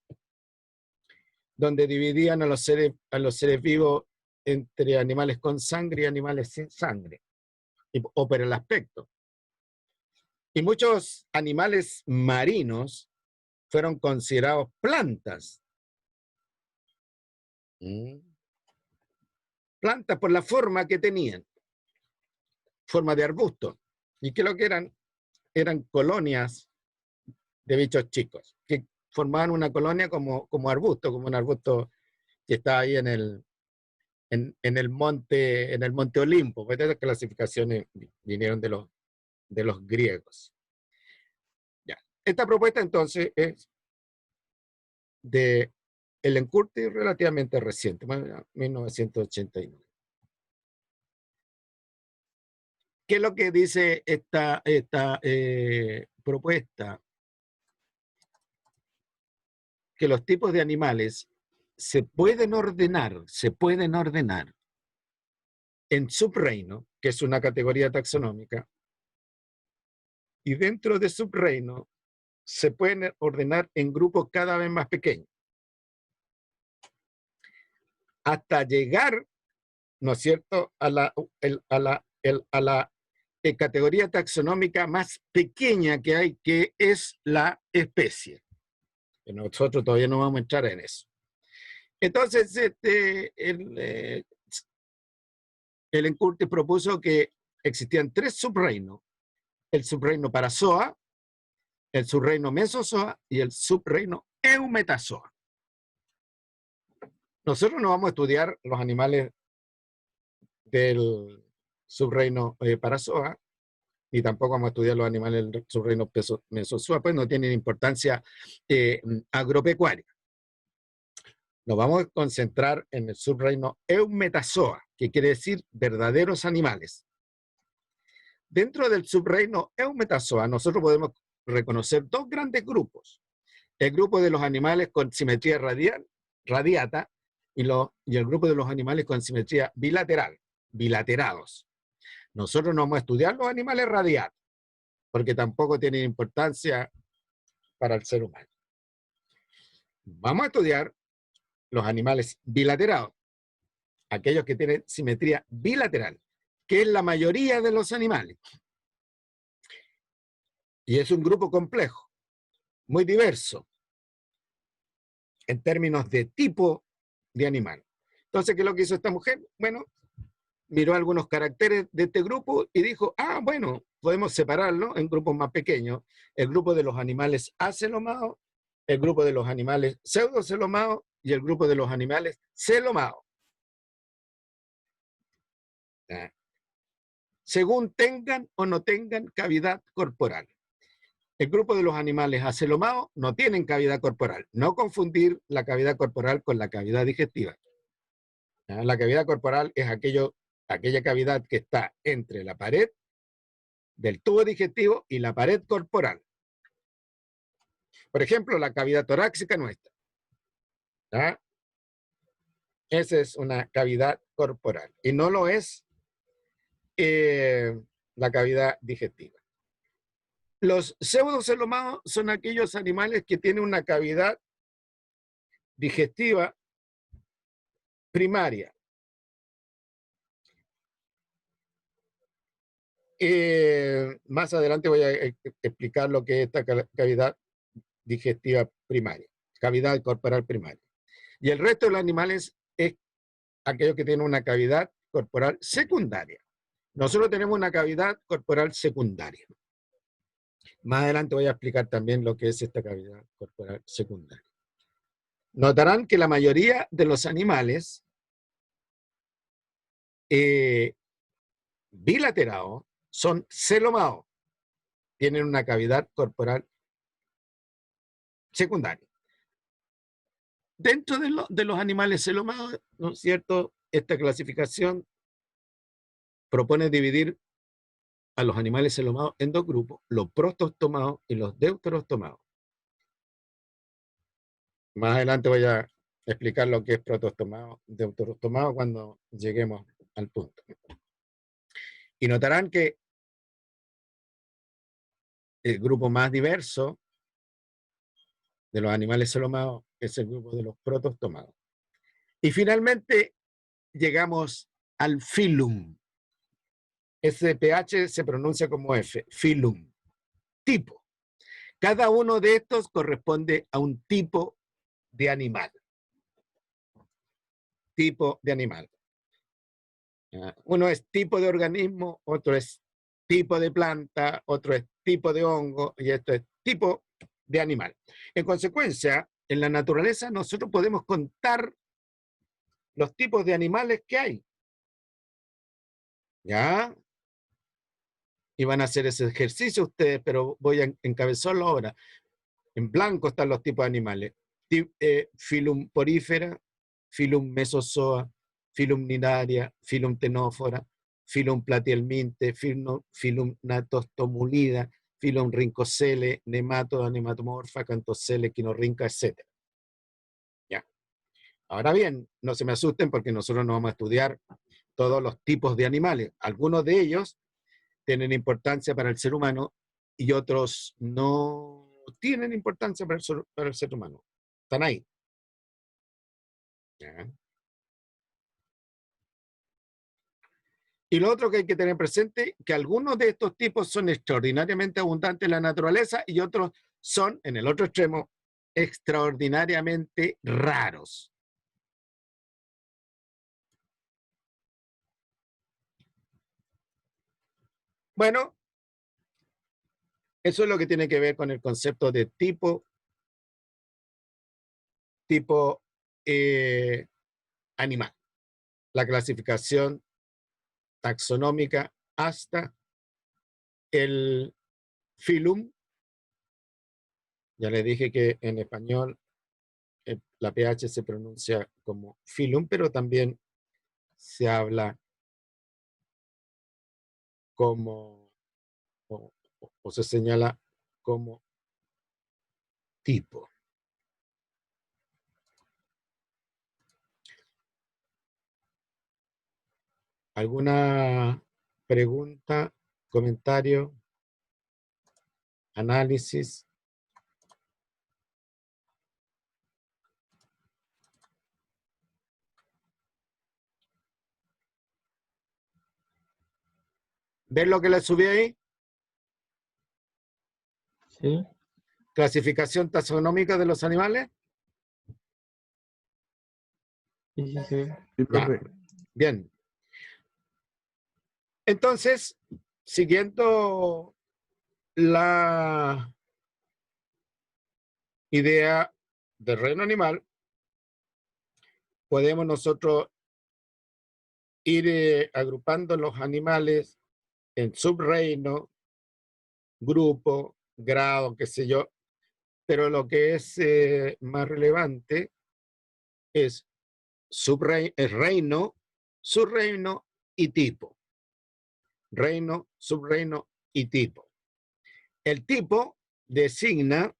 donde dividían a los seres vivos entre animales con sangre y animales sin sangre, o por el aspecto. Y muchos animales marinos fueron considerados plantas. Plantas por la forma que tenían, forma de arbusto. ¿Y qué es lo que eran? Eran colonias de bichos chicos, que formaban una colonia como arbusto, como un arbusto que está ahí en el monte Olimpo. Pues estas clasificaciones vinieron de los griegos. Ya. Esta propuesta entonces es de Ellen Curtis, relativamente reciente, 1989. ¿Qué es lo que dice esta propuesta? Que los tipos de animales se pueden ordenar en subreino, que es una categoría taxonómica, y dentro de subreino se pueden ordenar en grupos cada vez más pequeños, hasta llegar, ¿no es cierto?, a la categoría taxonómica más pequeña que hay, que es la especie. Nosotros todavía no vamos a entrar en eso. Entonces, Ellen Curtis propuso que existían 3 subreinos: el subreino Parazoa, el subreino Mesozoa y el subreino Eumetazoa. Nosotros no vamos a estudiar los animales del subreino Parazoa, y tampoco vamos a estudiar los animales del subreino Mesozoa, pues no tienen importancia agropecuaria. Nos vamos a concentrar en el subreino Eumetazoa, que quiere decir verdaderos animales. Dentro del subreino Eumetazoa, nosotros podemos reconocer 2 grandes grupos: el grupo de los animales con simetría radiata y el grupo de los animales con simetría bilateral, bilaterados. Nosotros no vamos a estudiar los animales radiatos, porque tampoco tienen importancia para el ser humano. Vamos a estudiar los animales bilaterados, aquellos que tienen simetría bilateral, que es la mayoría de los animales. Y es un grupo complejo, muy diverso, en términos de tipo de animal. Entonces, ¿qué es lo que hizo esta mujer? Bueno, miró algunos caracteres de este grupo y dijo, ah, bueno, podemos separarlo en grupos más pequeños. El grupo de los animales acelomados, el grupo de los animales pseudocelomados y el grupo de los animales celomados. Según tengan o no tengan cavidad corporal. El grupo de los animales acelomados no tienen cavidad corporal. No confundir la cavidad corporal con la cavidad digestiva. La cavidad corporal es aquella cavidad que está entre la pared del tubo digestivo y la pared corporal. Por ejemplo, la cavidad torácica nuestra. ¿Ya? Esa es una cavidad corporal y no lo es la cavidad digestiva. Los pseudocelomados son aquellos animales que tienen una cavidad digestiva primaria. Más adelante voy a explicar lo que es esta cavidad digestiva primaria, cavidad corporal primaria. Y el resto de los animales es aquellos que tienen una cavidad corporal secundaria. Nosotros tenemos una cavidad corporal secundaria. Más adelante voy a explicar también lo que es esta cavidad corporal secundaria. Notarán que la mayoría de los animales bilaterados son celomados, tienen una cavidad corporal secundaria. Dentro de los animales celomados, ¿no es cierto? Esta clasificación propone dividir a los animales celomados en dos grupos, los protostomados y los deuterostomados. Más adelante voy a explicar lo que es protostomado, deuterostomado cuando lleguemos al punto. Y notarán que el grupo más diverso de los animales celomados es el grupo de los protostomados. Y finalmente llegamos al filum. Ese pH se pronuncia como F, filum, tipo. Cada uno de estos corresponde a un tipo de animal. Tipo de animal. Uno es tipo de organismo, otro es tipo de planta, otro es tipo de hongo y esto es tipo de animal. En consecuencia, en la naturaleza nosotros podemos contar los tipos de animales que hay. ¿Ya? Y van a hacer ese ejercicio ustedes, pero voy a encabezarlo ahora. En blanco están los tipos de animales. Filum porífera, Filum mesozoa, Filum ninaria, Filum tenófora, Filum platihelminthe, Filum natostomulida, Filum rincocele, nematoda, nematomorfa, cantocele, quinorrinca, etc. Ya. Ahora bien, no se me asusten porque nosotros no vamos a estudiar todos los tipos de animales. Algunos de ellos tienen importancia para el ser humano y otros no tienen importancia para el ser humano. Están ahí. ¿Ya? Y lo otro que hay que tener presente, que algunos de estos tipos son extraordinariamente abundantes en la naturaleza y otros son, en el otro extremo, extraordinariamente raros. Bueno, eso es lo que tiene que ver con el concepto de tipo animal. La clasificación taxonómica hasta el filum. Ya les dije que en español la pH se pronuncia como filum, pero también se habla como, o se señala como tipo. ¿Alguna pregunta, comentario, análisis? ¿Ven lo que les subí ahí? Sí. Clasificación taxonómica de los animales. Sí, sí, sí. Sí, Ya, profe. bien. Entonces, siguiendo la idea del reino animal, podemos nosotros ir agrupando los animales en subreino, grupo, grado, qué sé yo, pero lo que es más relevante es reino, subreino y tipo. Reino, subreino y tipo. El tipo designa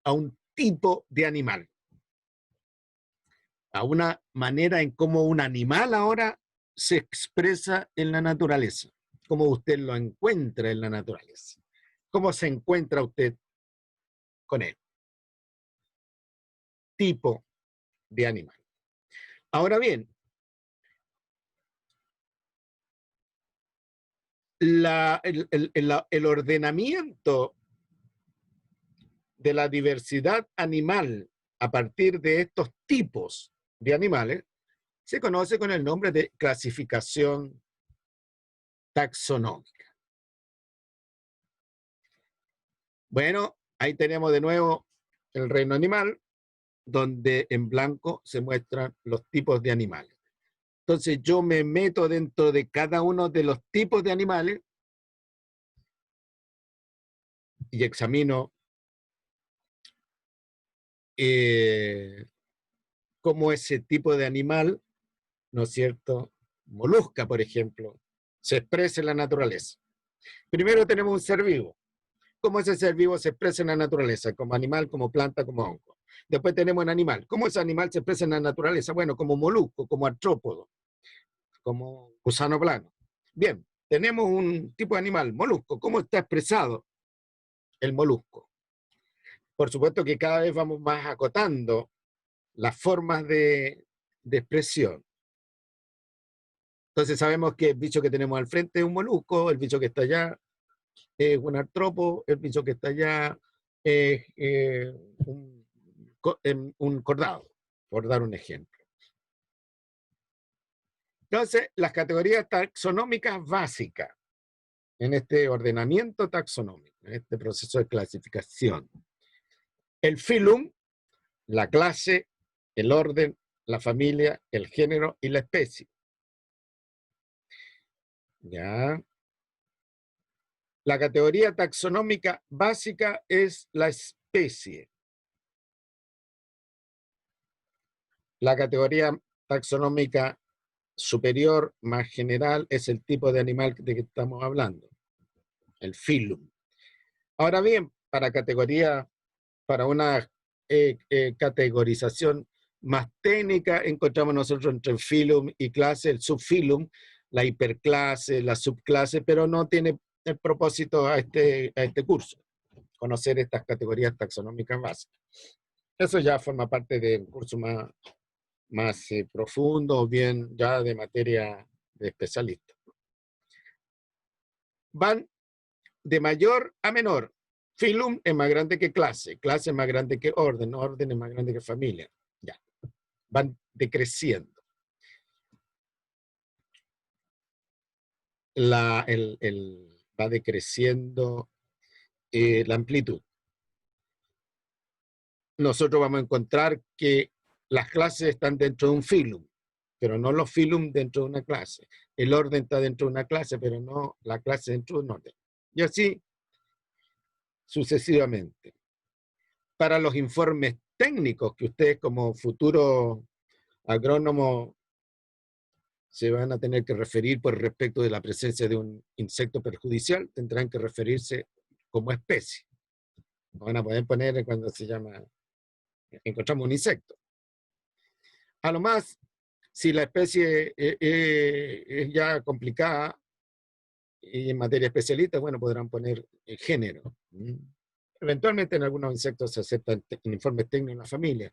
a un tipo de animal, a una manera en cómo un animal ahora se expresa en la naturaleza, cómo usted lo encuentra en la naturaleza, cómo se encuentra usted con él. Tipo de animal. Ahora bien, el ordenamiento de la diversidad animal a partir de estos tipos de animales se conoce con el nombre de clasificación taxonómica. Bueno, ahí tenemos de nuevo el reino animal, donde en blanco se muestran los tipos de animales. Entonces yo me meto dentro de cada uno de los tipos de animales y examino cómo ese tipo de animal, ¿no es cierto? Molusca, por ejemplo, se expresa en la naturaleza. Primero tenemos un ser vivo. ¿Cómo ese ser vivo se expresa en la naturaleza? Como animal, como planta, como hongo. Después tenemos un animal. ¿Cómo ese animal se expresa en la naturaleza? Bueno, como molusco, como artrópodo, como gusano plano. Bien, tenemos un tipo de animal, molusco. ¿Cómo está expresado el molusco? Por supuesto que cada vez vamos más acotando las formas de expresión. Entonces sabemos que el bicho que tenemos al frente es un molusco, el bicho que está allá es un artrópodo, el bicho que está allá es un cordado, por dar un ejemplo. Entonces, las categorías taxonómicas básicas en este ordenamiento taxonómico, en este proceso de clasificación. El filum, la clase, el orden, la familia, el género y la especie. ¿Ya? La categoría taxonómica básica es la especie. La categoría taxonómica superior, más general, es el tipo de animal de que estamos hablando, el filum. Ahora bien, para una categorización más técnica, encontramos nosotros entre filum y clase, el subfilum, la hiperclase, la subclase, pero no tiene el propósito a este curso, conocer estas categorías taxonómicas básicas. Eso ya forma parte de un curso más profundo o bien ya de materia de especialista. Van de mayor a menor. Filum es más grande que clase es más grande que orden es más grande que familia. Ya. Van decreciendo. Va decreciendo la amplitud. Nosotros vamos a encontrar que las clases están dentro de un filum, pero no los filum dentro de una clase. El orden está dentro de una clase, pero no la clase dentro de un orden. Y así sucesivamente. Para los informes técnicos que ustedes como futuros agrónomos se van a tener que referir por respecto de la presencia de un insecto perjudicial, tendrán que referirse como especie. No van a poder poner cuando se llama, encontramos un insecto. A lo más, si la especie es ya complicada y en materia especialista, bueno, podrán poner el género. Eventualmente en algunos insectos se aceptan informes técnicos en la familia,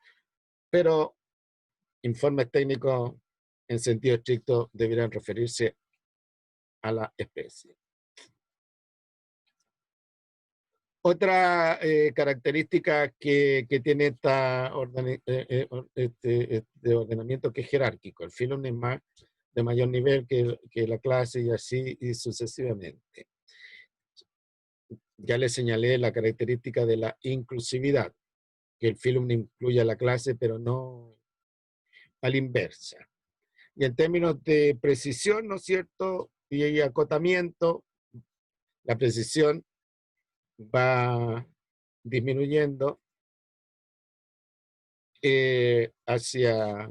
pero informes técnicos en sentido estricto deberán referirse a la especie. Otra característica que tiene esta este ordenamiento que es jerárquico. El filum es más de mayor nivel que la clase y así y sucesivamente. Ya le señalé la característica de la inclusividad, que el filum incluye a la clase, pero no a la inversa. Y en términos de precisión, ¿no es cierto? Y acotamiento, la precisión va disminuyendo hacia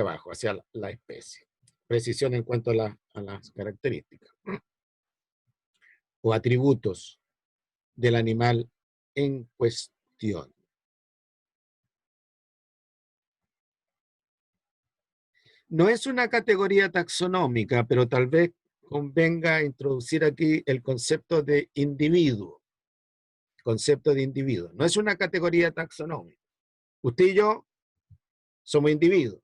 abajo, hacia la especie. Precisión en cuanto a las características o atributos del animal en cuestión. No es una categoría taxonómica, pero tal vez convenga introducir aquí el concepto de individuo. Concepto de individuo. No es una categoría taxonómica. Usted y yo somos individuos.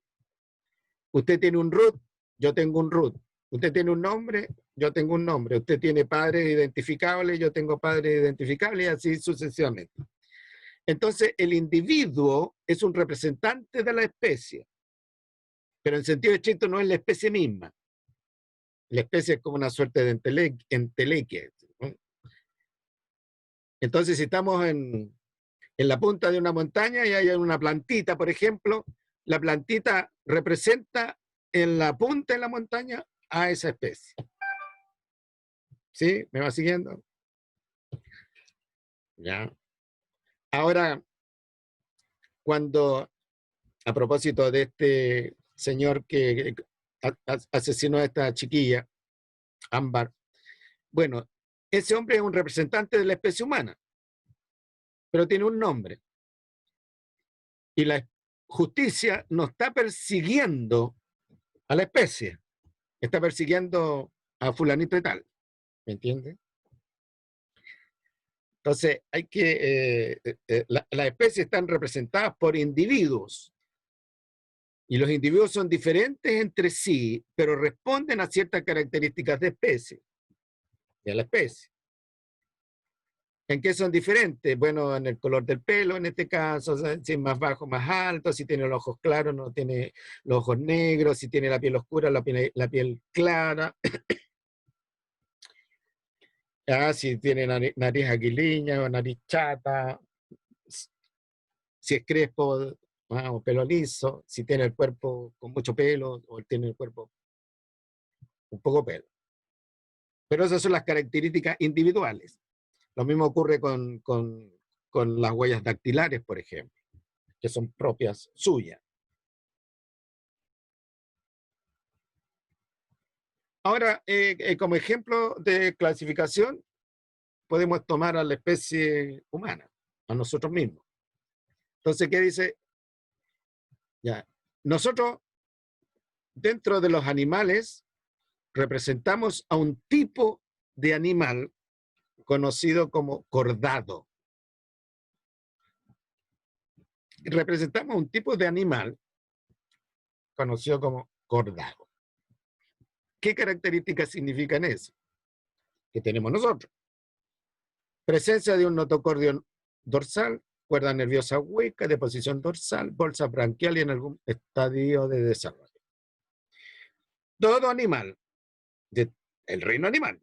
Usted tiene un root, yo tengo un root. Usted tiene un nombre, yo tengo un nombre. Usted tiene padres identificables, yo tengo padres identificables y así sucesivamente. Entonces, el individuo es un representante de la especie, pero en sentido estricto no es la especie misma. La especie es como una suerte de entelequia. ¿No? Entonces, si estamos en la punta de una montaña y hay una plantita, por ejemplo, la plantita representa en la punta de la montaña a esa especie. ¿Sí? ¿Me va siguiendo? Ya. Ahora, cuando, a propósito de este señor que asesinó a esta chiquilla, Ámbar, bueno, ese hombre es un representante de la especie humana, pero tiene un nombre. Y la justicia no está persiguiendo a la especie, está persiguiendo a fulanito y tal. ¿Me entiende? Entonces, hay que, las especies están representadas por individuos y los individuos son diferentes entre sí, pero responden a ciertas características de especie, de la especie. ¿En qué son diferentes? Bueno, en el color del pelo, en este caso, o sea, si es más bajo, más alto, si tiene los ojos claros, no tiene los ojos negros, si tiene la piel oscura, la piel clara, si tiene nariz aguileña o nariz chata, si es crespo o pelo liso, si tiene el cuerpo con mucho pelo o tiene el cuerpo un poco pelo. Pero esas son las características individuales. Lo mismo ocurre con las huellas dactilares, por ejemplo, que son propias suyas. Ahora, como ejemplo de clasificación, podemos tomar a la especie humana, a nosotros mismos. Entonces, ¿qué dice? Ya, nosotros, dentro de los animales, representamos a un tipo de animal conocido como cordado. Representamos un tipo de animal conocido como cordado. ¿Qué características significan eso? Que tenemos nosotros. Presencia de un notocordio dorsal, cuerda nerviosa hueca de posición dorsal, bolsa branquial y en algún estadio de desarrollo. Todo animal, el reino animal,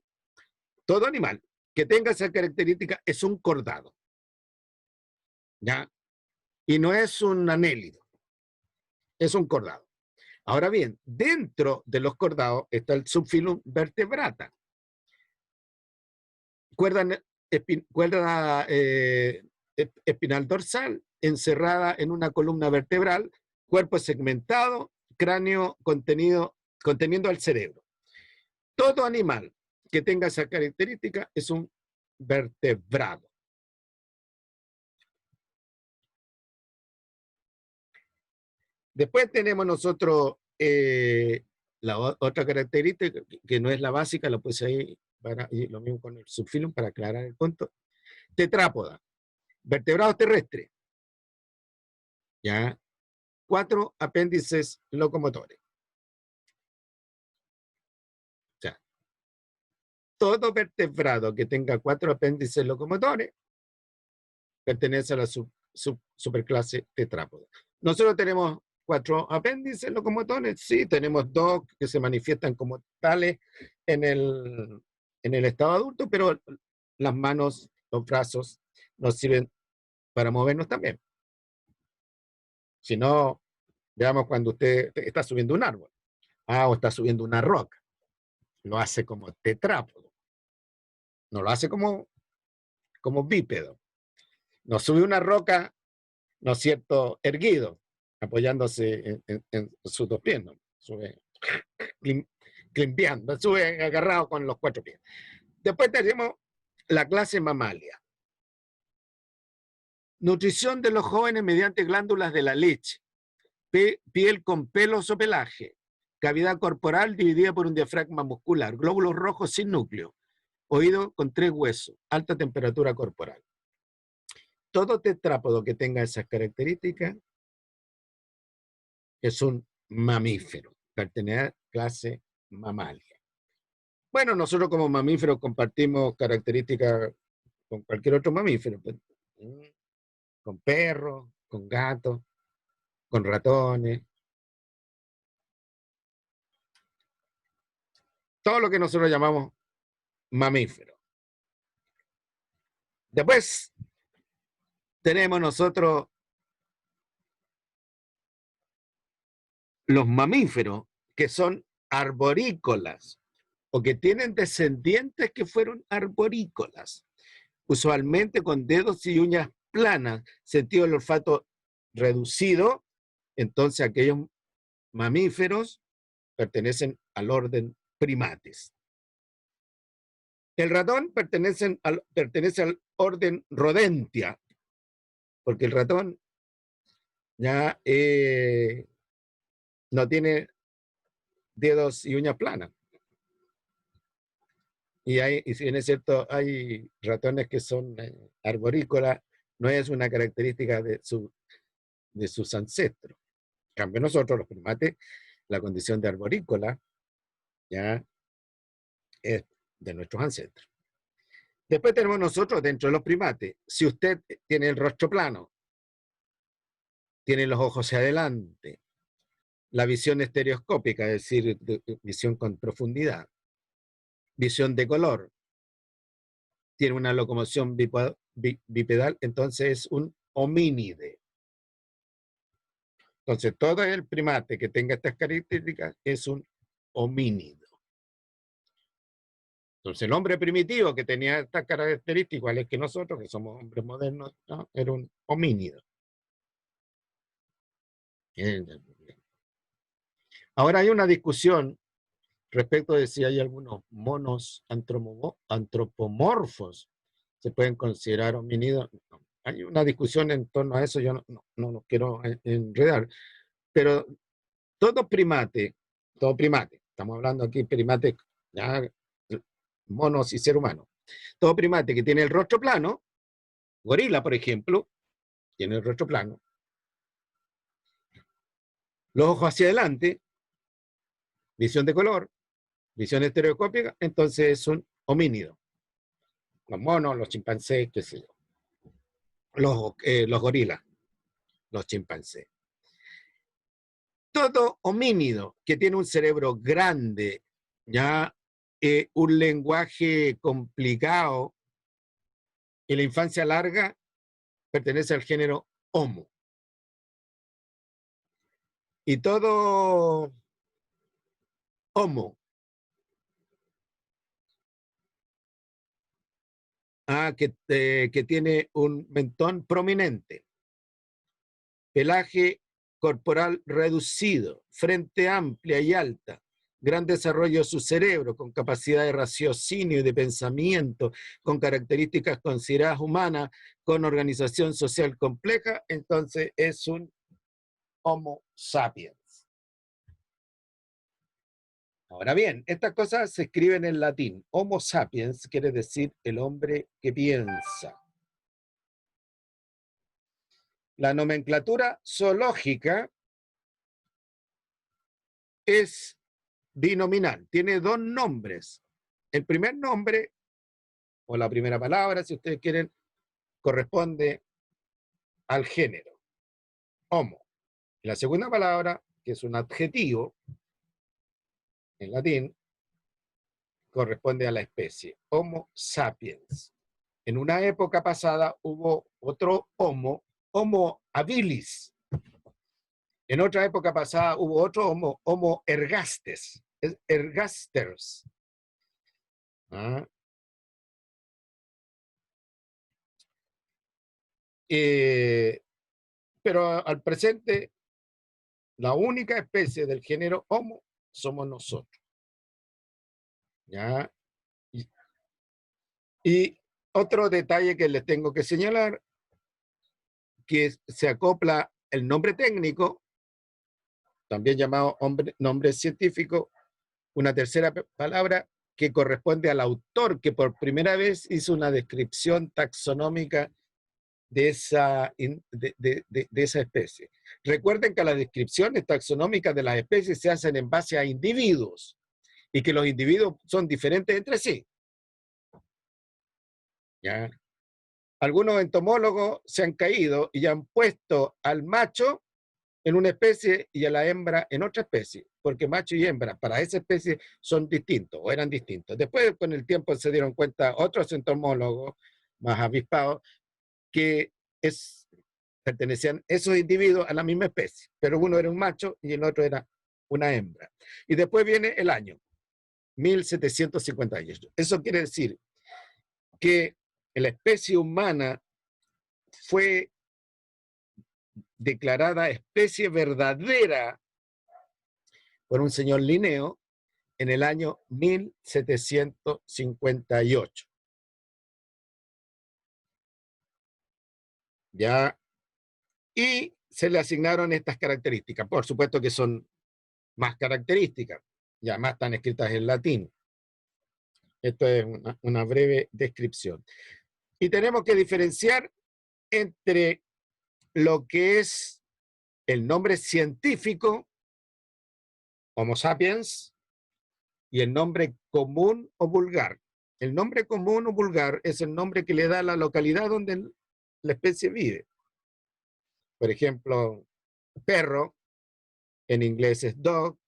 todo animal que tenga esa característica es un cordado. ¿Ya? Y no es un anélido, es un cordado. Ahora bien, dentro de los cordados está el subfilum vertebrata. Cuerda espinal dorsal, encerrada en una columna vertebral, cuerpo segmentado, cráneo conteniendo al cerebro. Todo animal que tenga esa característica es un vertebrado. Después tenemos nosotros la otra característica que no es la básica, la puse ahí, y lo mismo con el subfilum para aclarar el punto. Tetrápoda, vertebrados terrestres. ¿Ya? 4 apéndices locomotores. O sea, todo vertebrado que tenga 4 apéndices locomotores pertenece a la superclase tetrápoda. Nosotros tenemos 4 apéndices locomotores, sí, tenemos 2 que se manifiestan como tales en el estado adulto, pero las manos, los brazos nos sirven para movernos también. Si no, veamos cuando usted está subiendo un árbol, o está subiendo una roca, lo hace como tetrápodo, no lo hace como bípedo. No sube una roca, ¿no es cierto?, erguido, apoyándose en sus 2 pies, ¿no? Sube climpeando, sube agarrado con los 4 pies. Después tenemos la clase mamalia. Nutrición de los jóvenes mediante glándulas de la leche, piel con pelos o pelaje, cavidad corporal dividida por un diafragma muscular, glóbulos rojos sin núcleo, oído con 3 huesos, alta temperatura corporal. Todo tetrápodo que tenga esas características es un mamífero, pertenece a clase mamalia. Bueno, nosotros como mamíferos compartimos características con cualquier otro mamífero, pues, con perros, con gatos, con ratones. Todo lo que nosotros llamamos mamíferos. Después tenemos nosotros los mamíferos que son arborícolas o que tienen descendientes que fueron arborícolas, usualmente con dedos y uñas planas, sentido del olfato reducido. Entonces aquellos mamíferos pertenecen al orden primates. El ratón pertenece al orden Rodentia, porque el ratón ya no tiene dedos y uñas planas. Y si bien es cierto, hay ratones que son arborícolas, no es una característica de sus ancestros. En cambio nosotros, los primates, la condición de arborícola ya es de nuestros ancestros. Después tenemos nosotros, dentro de los primates, si usted tiene el rostro plano, tiene los ojos hacia adelante, la visión estereoscópica, es decir, visión con profundidad, visión de color, tiene una locomoción bipedal, entonces es un homínide. Entonces, todo el primate que tenga estas características es un homínido. Entonces, el hombre primitivo que tenía estas características, iguales que nosotros, que somos hombres modernos, ¿no?, era un homínido. Ahora hay una discusión respecto de si hay algunos monos antropomorfos se pueden considerar homínidos. No. Hay una discusión en torno a eso, yo no quiero enredar, pero todo primate, estamos hablando aquí primates, ya, monos y ser humano, todo primate que tiene el rostro plano, gorila, por ejemplo, tiene el rostro plano, los ojos hacia adelante, visión de color, visión estereoscópica, entonces es un homínido. Los monos, los chimpancés, qué sé yo. Los gorilas, los chimpancés. Todo homínido que tiene un cerebro grande, ya un lenguaje complicado y la infancia larga, pertenece al género Homo. Y todo Homo que tiene un mentón prominente, pelaje corporal reducido, frente amplia y alta, gran desarrollo de su cerebro, con capacidad de raciocinio y de pensamiento, con características consideradas humanas, con organización social compleja, entonces es un Homo sapiens. Ahora bien, estas cosas se escriben en latín. Homo sapiens quiere decir el hombre que piensa. La nomenclatura zoológica es binominal, tiene 2 nombres. el primer nombre, o la primera palabra, si ustedes quieren, corresponde al género, homo. Y la segunda palabra, que es un adjetivo, en latín, corresponde a la especie, Homo sapiens. En una época pasada hubo otro Homo, Homo habilis. En otra época pasada hubo otro Homo, Homo ergastes, ergasters. ¿Ah? Pero al presente, la única especie del género Homo somos nosotros. ¿Ya? Y otro detalle que les tengo que señalar, que se acopla el nombre técnico, también llamado nombre científico, una tercera palabra que corresponde al autor que por primera vez hizo una descripción taxonómica de esa especie. Recuerden que las descripciones taxonómicas de las especies se hacen en base a individuos y que los individuos son diferentes entre sí. ¿Ya? Algunos entomólogos se han caído y han puesto al macho en una especie y a la hembra en otra especie, porque macho y hembra para esa especie son distintos o eran distintos. Después, con el tiempo, se dieron cuenta otros entomólogos más avispados que pertenecían esos individuos a la misma especie, pero uno era un macho y el otro era una hembra. Y después viene el año 1758. Eso quiere decir que la especie humana fue declarada especie verdadera por un señor Linneo en el año 1758. ¿Ya? Y se le asignaron estas características. Por supuesto que son más características, y además están escritas en latín. Esto es una breve descripción. Y tenemos que diferenciar entre lo que es el nombre científico, Homo sapiens, y el nombre común o vulgar. El nombre común o vulgar es el nombre que le da la localidad donde la especie vive. Por ejemplo, perro, en inglés es dog,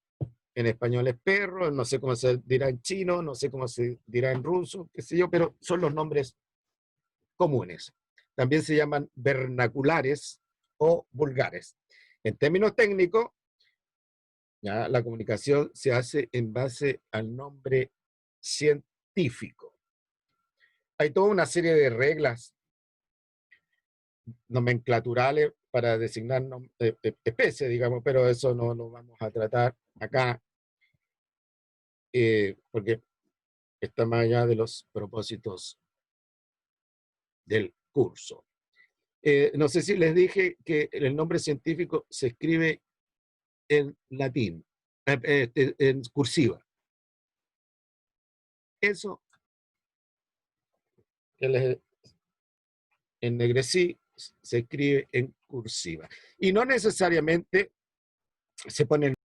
en español es perro, no sé cómo se dirá en chino, no sé cómo se dirá en ruso, qué sé yo, pero son los nombres comunes. También se llaman vernaculares o vulgares. En términos técnicos, ya la comunicación se hace en base al nombre científico. Hay toda una serie de reglas nomenclaturales para designar especies, digamos, pero eso no lo vamos a tratar acá, porque está más allá de los propósitos del curso. No sé si les dije que el nombre científico se escribe en latín, en cursiva. Eso que les ennegrecí se escribe en cursiva. Y no necesariamente se pone